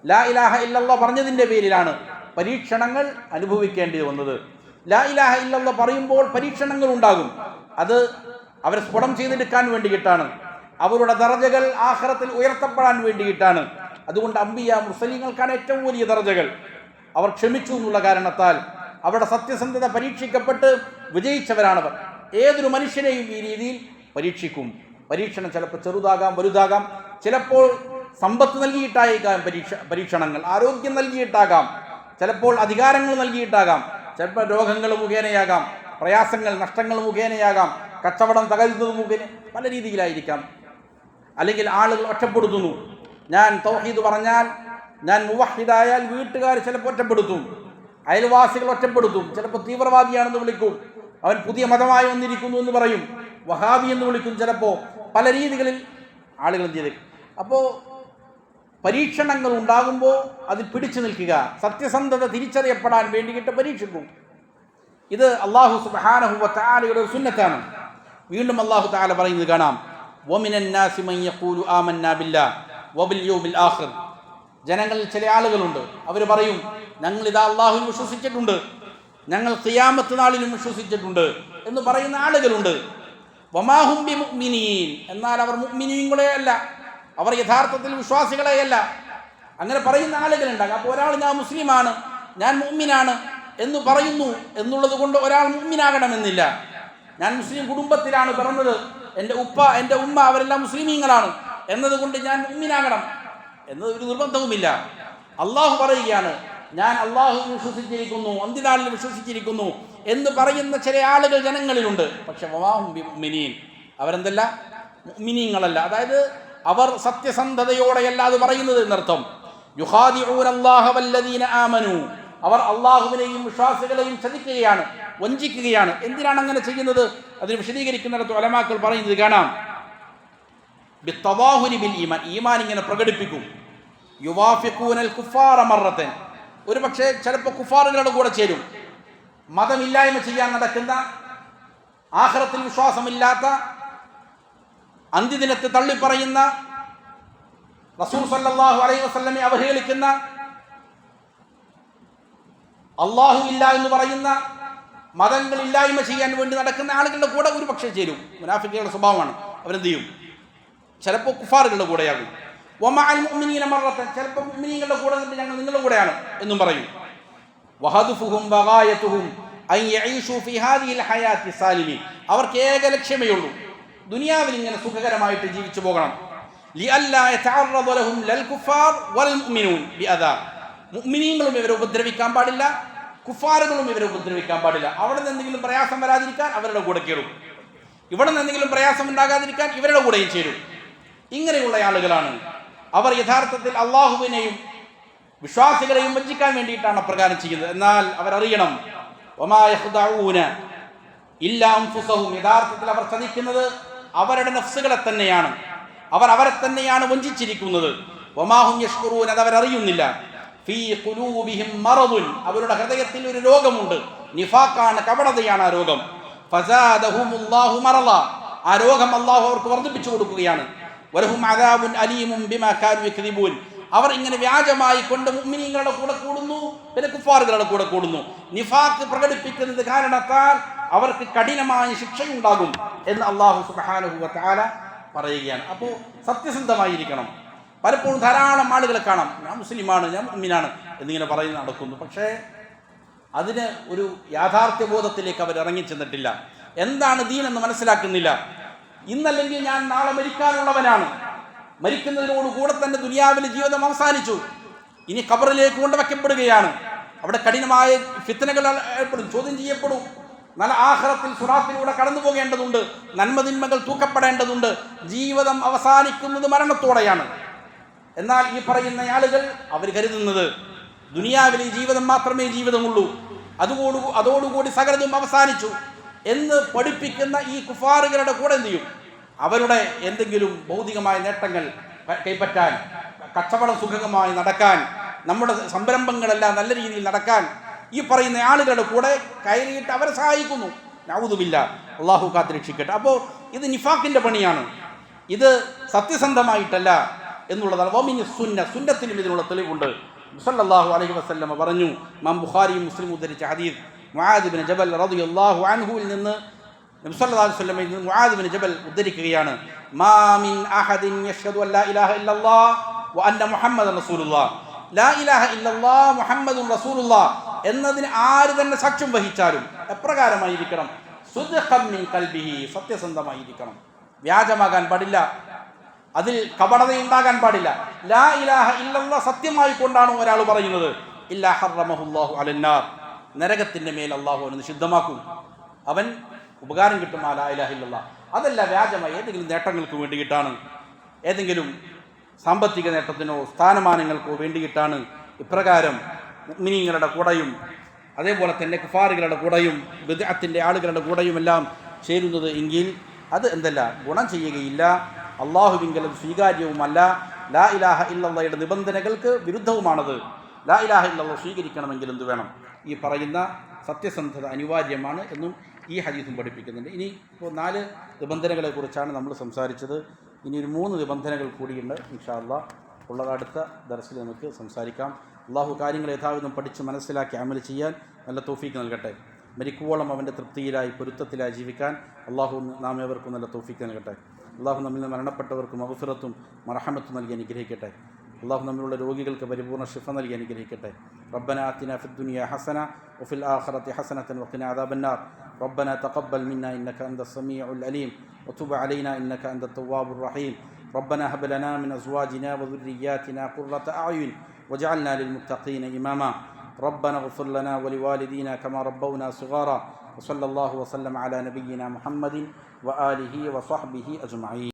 ലാ ഇലാഹ ഇല്ലല്ലാഹ് പറഞ്ഞതിൻ്റെ പേരിലാണ് പരീക്ഷണങ്ങൾ അനുഭവിക്കേണ്ടി വന്നത്. ലാ ഇലാഹ ഇല്ലല്ലാഹ് പറയുമ്പോൾ പരീക്ഷണങ്ങൾ ഉണ്ടാകും. അത് അവരെ സ്ഫുടം ചെയ്തെടുക്കാൻ വേണ്ടിയിട്ടാണ്, അവരുടെ ദറജകൾ ആഖിറത്തിൽ ഉയർത്തപ്പെടാൻ വേണ്ടിയിട്ടാണ്. അതുകൊണ്ട് അമ്പിയ മുർസലീങ്ങൾക്കാണ് ഏറ്റവും വലിയ ദറജകൾ. അവർ ക്ഷമിച്ചു എന്നുള്ള കാരണത്താൽ അവരുടെ സത്യസന്ധത പരീക്ഷിക്കപ്പെട്ട് വിജയിച്ചവരാണവർ. ഏതൊരു മനുഷ്യനെയും ഈ രീതിയിൽ പരീക്ഷിക്കും. പരീക്ഷണം ചിലപ്പോൾ ചെറുതാകാം, വലുതാകാം. ചിലപ്പോൾ സമ്പത്ത് നൽകിയിട്ടായേക്കാം പരീക്ഷണങ്ങൾ, ആരോഗ്യം നൽകിയിട്ടാകാം, ചിലപ്പോൾ അധികാരങ്ങൾ നൽകിയിട്ടാകാം, ചിലപ്പോൾ രോഗങ്ങൾ മുഖേനയാകാം, പ്രയാസങ്ങൾ, നഷ്ടങ്ങൾ മുഖേനയാകാം, കച്ചവടം തകരുന്നത് മുഖേന, പല രീതിയിലായിരിക്കാം. അല്ലെങ്കിൽ ആളുകൾ ഒറ്റപ്പെടുത്തുന്നു. ഞാൻ തൗഹീദ് പറഞ്ഞാൽ, ഞാൻ മുവഹിദായാൽ വീട്ടുകാർ ചിലപ്പോൾ ഒറ്റപ്പെടുത്തും, അയൽവാസികൾ ഒറ്റപ്പെടുത്തും, ചിലപ്പോൾ തീവ്രവാദിയാണെന്ന് വിളിക്കും, അവൻ പുതിയ മതമായി വന്നിരിക്കുന്നു എന്ന് പറയും, വഹാബി എന്ന് വിളിക്കും. ചിലപ്പോൾ പല രീതികളിൽ ആളുകൾ എന്ത് ചെയ്തേക്കും. അപ്പോൾ പരീക്ഷണങ്ങൾ ഉണ്ടാകുമ്പോൾ അതിൽ പിടിച്ചു നിൽക്കുക, സത്യസന്ധത തിരിച്ചറിയപ്പെടാൻ വേണ്ടിയിട്ട് പരീക്ഷിക്കും. ഇത് അല്ലാഹു സുബ്ഹാനഹു വ തആലയുടെ ഒരു സുന്നത്താണ്. വീണ്ടും അല്ലാഹു തആല പറയുന്നത് കാണാം, വമിനൻ നാസി മൻ യഖൂലു ആമന്നാ ബില്ലാഹി വബിൽ യൗമിൽ ആഖിർ. ജനങ്ങളിൽ ചില ആളുകളുണ്ട്, അവർ പറയും ഞങ്ങൾ ഇതാ അല്ലാഹുവിൽ വിശ്വസിച്ചിട്ടുണ്ട്, ഞങ്ങൾ ഖിയാമത്ത് നാളിലും വിശ്വസിച്ചിട്ടുണ്ട് എന്ന് പറയുന്ന ആളുകളുണ്ട്. വമാഹും ബിമുഅ്മിനീൻ, എന്നാൽ അവർ മുഅ്മിനീങ്ങളെ അല്ല, അവർ യഥാർത്ഥത്തിൽ വിശ്വാസികളെയല്ല. അങ്ങനെ പറയുന്ന ആളുകളുണ്ടാകും. അപ്പോൾ ഒരാൾ ഞാൻ മുസ്ലിമാണ്, ഞാൻ മുഅ്മിനാണ് എന്ന് പറയുന്നു എന്നുള്ളത് കൊണ്ട് ഒരാൾ മുഅ്മിനാകണമെന്നില്ല. ഞാൻ മുസ്ലിം കുടുംബത്തിലാണ് പിറന്നത്, എൻ്റെ ഉപ്പ എൻ്റെ ഉമ്മ അവരെല്ലാം മുസ്ലിമീങ്ങളാണ് എന്നതുകൊണ്ട് ഞാൻ മുഅ്മിനാകണം എന്നത് ഒരു നിർബന്ധവുമില്ല. അള്ളാഹു പറയുകയാണ്, ഞാൻ അള്ളാഹുവിൽ വിശ്വസിച്ചിരിക്കുന്നു, അന്ത്യനാളിൽ വിശ്വസിച്ചിരിക്കുന്നു എന്ന് പറയുന്ന ചില ആളുകൾ ജനങ്ങളിലുണ്ട്. പക്ഷെ വമാഹും ബിമുഅ്മിനീൻ, അവരെന്തല്ല, മുഅ്മിനീങ്ങളല്ല. അതായത് അവർ സത്യസന്ധതയോടെയല്ല അത് പറയുന്നത് എന്നർത്ഥം. യുഖാദിഊന അല്ലാഹ വല്ലദീന ആമനൂ, അവർ അള്ളാഹുവിനെയും വിശ്വാസികളെയും ചതിക്കുകയാണ്, വഞ്ചിക്കുകയാണ്. എന്തിനാണ് അങ്ങനെ ചെയ്യുന്നത്? അതിന് വിശദീകരിക്കുന്നിടത്ത് ഉലമാക്കൾ പറയുന്നത് കാണാം. ബിത്തവാഹുരി ബിൽ ഈമാൻ, ഈമാൻ ഇങ്ങനെ പ്രകടിപ്പിക്കും. യുവാഫിഖൂനൽ കുഫാറ മറത്തൻ, ഒരു പക്ഷേ ചിലപ്പോൾ കുഫാറുകളുടെ കൂടെ ചേരും. മതമില്ലായ്മ ചെയ്യാൻ നടക്കുന്ന, ആഖിറത്തിൽ വിശ്വാസമില്ലാത്ത, അന്ത്യദിനത്തെ തള്ളിപ്പറയുന്ന, റസൂൽ സല്ലല്ലാഹു അലൈഹി വസല്ലമയെ അവഹേളിക്കുന്ന, അള്ളാഹു ഇല്ല എന്ന് പറയുന്ന, മതങ്ങളില്ലായ്മ ചെയ്യാൻ വേണ്ടി നടക്കുന്ന ആളുകളുടെ കൂടെ ഒരു പക്ഷേ ചേരും. മുനാഫിക്കുകളുടെ സ്വഭാവമാണ്. അവരെന്ത് ചെയ്യും? ചിലപ്പോൾ കുഫാറുകളുടെ കൂടെയാകും. വമഅൽ മുഅ്മിനീന മറത്തൻ, ചിലപ്പോൾ മുഅ്മിനീങ്ങളുടെ കൂടെ നിന്നിട്ട് ഞങ്ങൾ നിങ്ങളുടെ കൂടെയാണ് എന്നും പറയും. വഹദുഫുഹും വഗായതുഹും അൻ യഈഷു ഫീ ഹാദിഹിൽ ഹയാത്തി സാലിമീൻ, അവർക്ക് ഏക ലക്ഷ്യമേ ഉള്ളൂ, ദുനിയാവിൽ ഇങ്ങനെ സുഖകരമായിട്ട് ജീവിച്ചു പോകണം. ലിഅല്ലാ യതഅറദ ലഹും ലൽ കുഫാർ വൽ മുഅ്മിനൂൻ ബിഅദാ, മുഅ്മിനീങ്ങളും ഇവരെ ഉപദ്രവിക്കാൻ പാടില്ല, കുഫാറുകളും ഇവരെ ഉപദ്രവിക്കാൻ പാടില്ല. അവിടെ നിന്ന് എന്തെങ്കിലും പ്രയാസം വരാതിരിക്കാൻ അവരുടെ കൂടെ കയറും, ഇവിടെ നിന്ന് എന്തെങ്കിലും പ്രയാസം ഉണ്ടാകാതിരിക്കാൻ ഇവരുടെ കൂടെയും ചേരും. ഇങ്ങനെയുള്ള ആളുകളാണ് അവർ യഥാർത്ഥത്തിൽ അള്ളാഹുവിനെയും വിശ്വാസികളെയും വഞ്ചിക്കാൻ വേണ്ടിയിട്ടാണ് അപ്രകാരം ചെയ്യുന്നത്. എന്നാൽ അവരറിയണം, വമാ യഖ്ദഊന ഇല്ലാ അൻഫുസഹും, യഥാർത്ഥത്തിൽ അവർ ചതിക്കുന്നത് അവരുടെ നഫ്സുകളെ തന്നെയാണ്, അവർ അവരെ തന്നെയാണ് വഞ്ചിച്ചിരിക്കുന്നത്. വമാഹും യഷ്കുറൂൻ, അത് അവരറിയുന്നില്ല. ഫീ ഖുലൂബിഹിം മറദുൻ, അവരുടെ ഹൃദയത്തിൽ ഒരു രോഗമുണ്ട്, നിഫാഖാണ്, കപടതയാണ് ആ രോഗം. ഫസാദഹുമുല്ലാഹു മറള, ആ രോഗം അല്ലാഹു അവർക്ക് വർദ്ധിപ്പിച്ചു കൊടുക്കുകയാണ്. വലഹും അദാബുൻ അലീമുൻ ബിമാ കാനൂ യക്ദിബൂൻ, അവർ ഇങ്ങനെ വ്യാജമായി കൊണ്ട് മുഅ്മിനീങ്ങളുടെ കൂടെ കൂടുന്നു, പിന്നെ കുഫാറുകളുടെ കൂടെ കൂടുന്നു. നിഫാഖ് പ്രകടിപ്പിക്കുന്നത് കാരണത്താൽ അവർക്ക് കഠിനമായ ശിക്ഷയുണ്ടാകും എന്ന് അല്ലാഹു സുബ്ഹാനഹു വ തആല പറയുകയാണ്. അപ്പോൾ സത്യസന്ധമായിരിക്കണം. പലപ്പോഴും ധാരാളം ആളുകളെ കാണാം, ഞാൻ മുസ്ലിമാണ്, ഞാൻ മുഅ്മിനാണ് എന്നിങ്ങനെ പറയുന്നത് നടക്കുന്നു. പക്ഷേ അതിന് ഒരു യാഥാർത്ഥ്യബോധത്തിലേക്ക് അവർ ഇറങ്ങിച്ചെന്നിട്ടില്ല. എന്താണ് ദീൻ എന്ന് മനസ്സിലാക്കുന്നില്ല. ഇന്നല്ലെങ്കിൽ ഞാൻ നാളെ മരിക്കാനുള്ളവനാണ്, മരിക്കുന്നതിനോട് കൂടെ തന്നെ ദുനിയാവിലെ ജീവിതം അവസാനിച്ചു, ഇനി ഖബറിലേക്ക് കൊണ്ടുവയ്ക്കപ്പെടുകയാണ്, അവിടെ കഠിനമായ ഫിത്നകൾ ഏർപ്പെടും, ചോദ്യം ചെയ്യപ്പെടും, നല്ല ആഖിറത്തിൽ സിറാത്തിലൂടെ കടന്നു പോകേണ്ടതുണ്ട്, നന്മതിന്മകൾ തൂക്കപ്പെടേണ്ടതുണ്ട്, ജീവിതം അവസാനിക്കുന്നത് മരണത്തോടെയാണ്. എന്നാൽ ഈ പറയുന്ന ആളുകൾ അവർ കരുതുന്നത് ദുനിയാവിലെ ജീവിതം മാത്രമേ ജീവിതമുള്ളൂ, അതോടുകൂടി സകലതും അവസാനിച്ചു എന്ന് പഠിപ്പിക്കുന്ന ഈ കുഫാറുകളുടെ കൂടെ എന്ത് ചെയ്യും? അവരുടെ എന്തെങ്കിലും ഭൗതികമായ നേട്ടങ്ങൾ കൈപ്പറ്റാൻ, കച്ചവടം സുഖകരമായി നടക്കാൻ, നമ്മുടെ സംരംഭങ്ങളെല്ലാം നല്ല രീതിയിൽ നടക്കാൻ ഈ പറയുന്ന ആളുകളുടെ കൂടെ കയറിയിട്ട് അവരെ സഹായിക്കുന്നു. നഊദുബില്ല, അള്ളാഹു കാത്തുരക്ഷിക്കട്ടെ. അപ്പോൾ ഇത് നിഫാഖിൻ്റെ പണിയാണ്, ഇത് സത്യസന്ധമായിട്ടല്ല എന്നുള്ളതാണ്. വമിനി സുന്ന, സുന്നത്തിലും ഇതിനുള്ള തെളിവുണ്ട്. സല്ലല്ലാഹു അലൈഹി വസല്ലമ പറഞ്ഞു, ഇമാം ബുഖാരിയും മുസ്ലിം ഉദ്ധരിച്ച ഹദീസ്, മുആദ് ഇബ്നു ജബൽ റളിയല്ലാഹു അൻഹുവിൽ നിന്ന് നബി സല്ലല്ലാഹു അലൈഹി വസല്ലമയിൽ നിന്ന് മുആദ് ഇബ്നു ജബൽ ഉദ്ധരിക്കുകയാണ്, മാ മിൻ അഹദിൻ യശ്ഹദു അൻ ലാ ഇലാഹ ഇല്ലല്ലാഹ് വ അന്ന മുഹമ്മദൻ റസൂലുള്ളാഹ്, ലാ ഇലാഹ ഇല്ലല്ലാഹ് മുഹമ്മദുൻ റസൂലുള്ളാഹ് എന്നതിന് ആര് തന്നെ സാക്ഷ്യം വഹിച്ചാലും എപ്രകാരമായിരിക്കണം? സുദ്ഖൻ മിൻ ഖൽബിഹി, സത്യസന്ധമായിരിക്കണം, വ്യാജമാകാൻ പാടില്ല, അതിൽ കപടതയുണ്ടാകാൻ പാടില്ല. ലാ ഇലാഹ ഇല്ലല്ലാഹ് സത്യമായി കൊണ്ടാണ് ഒരാൾ പറയുന്നത്, ഇല്ലാ ഹറമഹുല്ലാഹു അലന്നാർ, നരകത്തിൻ്റെ മേൽ അള്ളാഹു അവനെ നിഷിദ്ധമാക്കും, അവൻ ഉപകാരം കിട്ടും. ആ ലാ ഇലാഹ ഇല്ലല്ലാഹ് അതല്ല വ്യാജമായി ഏതെങ്കിലും നേട്ടങ്ങൾക്ക് വേണ്ടിയിട്ടാണ്, ഏതെങ്കിലും സാമ്പത്തിക നേട്ടത്തിനോ സ്ഥാനമാനങ്ങൾക്കോ വേണ്ടിയിട്ടാണ് ഇപ്രകാരം മുഅ്മിനീങ്ങളുടെ കൂടെയും അതേപോലെ തന്നെ കുഫാറുകളുടെ കൂടെയും ബിദ്അത്തിന്റെ ആളുകളുടെ കൂടെയും എല്ലാം ചേരുന്നത് എങ്കിൽ അത് എന്തല്ല, ഗുണം ചെയ്യുകയില്ല, അള്ളാഹുവിങ്കൽ സ്വീകാര്യവുമല്ല. ലാ ഇലാഹ ഇല്ലല്ലാഹയുടെ നിബന്ധനകൾക്ക് വിരുദ്ധവുമാണത്. ലാ ഇലാഹ ഇല്ലല്ലാഹ് സ്വീകരിക്കണമെങ്കിൽ എന്ത് വേണം? ഈ പറയുന്ന സത്യസന്ധത അനിവാര്യമാണ് എന്നും ഈ ഹദീസും പഠിപ്പിക്കുന്നുണ്ട്. ഇനി ഇപ്പോൾ 4 നിബന്ധനകളെക്കുറിച്ചാണ് നമ്മൾ സംസാരിച്ചത്. ഇനി ഒരു 3 നിബന്ധനകൾ കൂടിയുണ്ട്. ഇൻഷാ അല്ലാഹ് ഉള്ളത് അടുത്ത ദർസിൽ നമുക്ക് സംസാരിക്കാം. അള്ളാഹു കാര്യങ്ങൾ യഥാവിധം പഠിച്ച് മനസ്സിലാക്കി അമൽ ചെയ്യാൻ നല്ല തൗഫീക്ക് നൽകട്ടെ. മരിക്കുവോളം അവൻ്റെ തൃപ്തിയിലായി പൊരുത്തത്തിലായി ജീവിക്കാൻ അള്ളാഹു നാം ഏവർക്കും നല്ല തൗഫീക്ക് നൽകട്ടെ. അള്ളാഹു നമ്മിൽ നിന്ന് മരണപ്പെട്ടവർക്ക് മഗ്ഫിറത്തും മർഹമത്തും നൽകി അനുഗ്രഹിക്കട്ടെ. അള്ളാഹു നമ്മളുടെ രോഗികൾക്ക് പരിപൂർണ്ണ ശിഫ നൽകി അനുഗ്രഹിക്കട്ടെ. റബ്ബന ആതിനാ ഫിദ്ദുനിയ ഹസന വഫിൽ ആഖിറതി ഹസനതൻ വഖിനാ അദാബന്നാർ. റബ്ബന തഖബ്ബൽ മിന്നാ ഇന്നക അൻതസ് സമീഉൽ അലീം വതുബ് അലൈനാ ഇന്നക അൻതത് തവ്വാബുർ റഹീം. ربنا هب لنا من أزواجنا وذرياتنا قرة أعين واجعلنا للمتقين إماما. ربنا اغفر لنا ولوالدينا كما ربونا صغارا. وصلى الله وسلم على نبينا محمد وآله وصحبه أجمعين.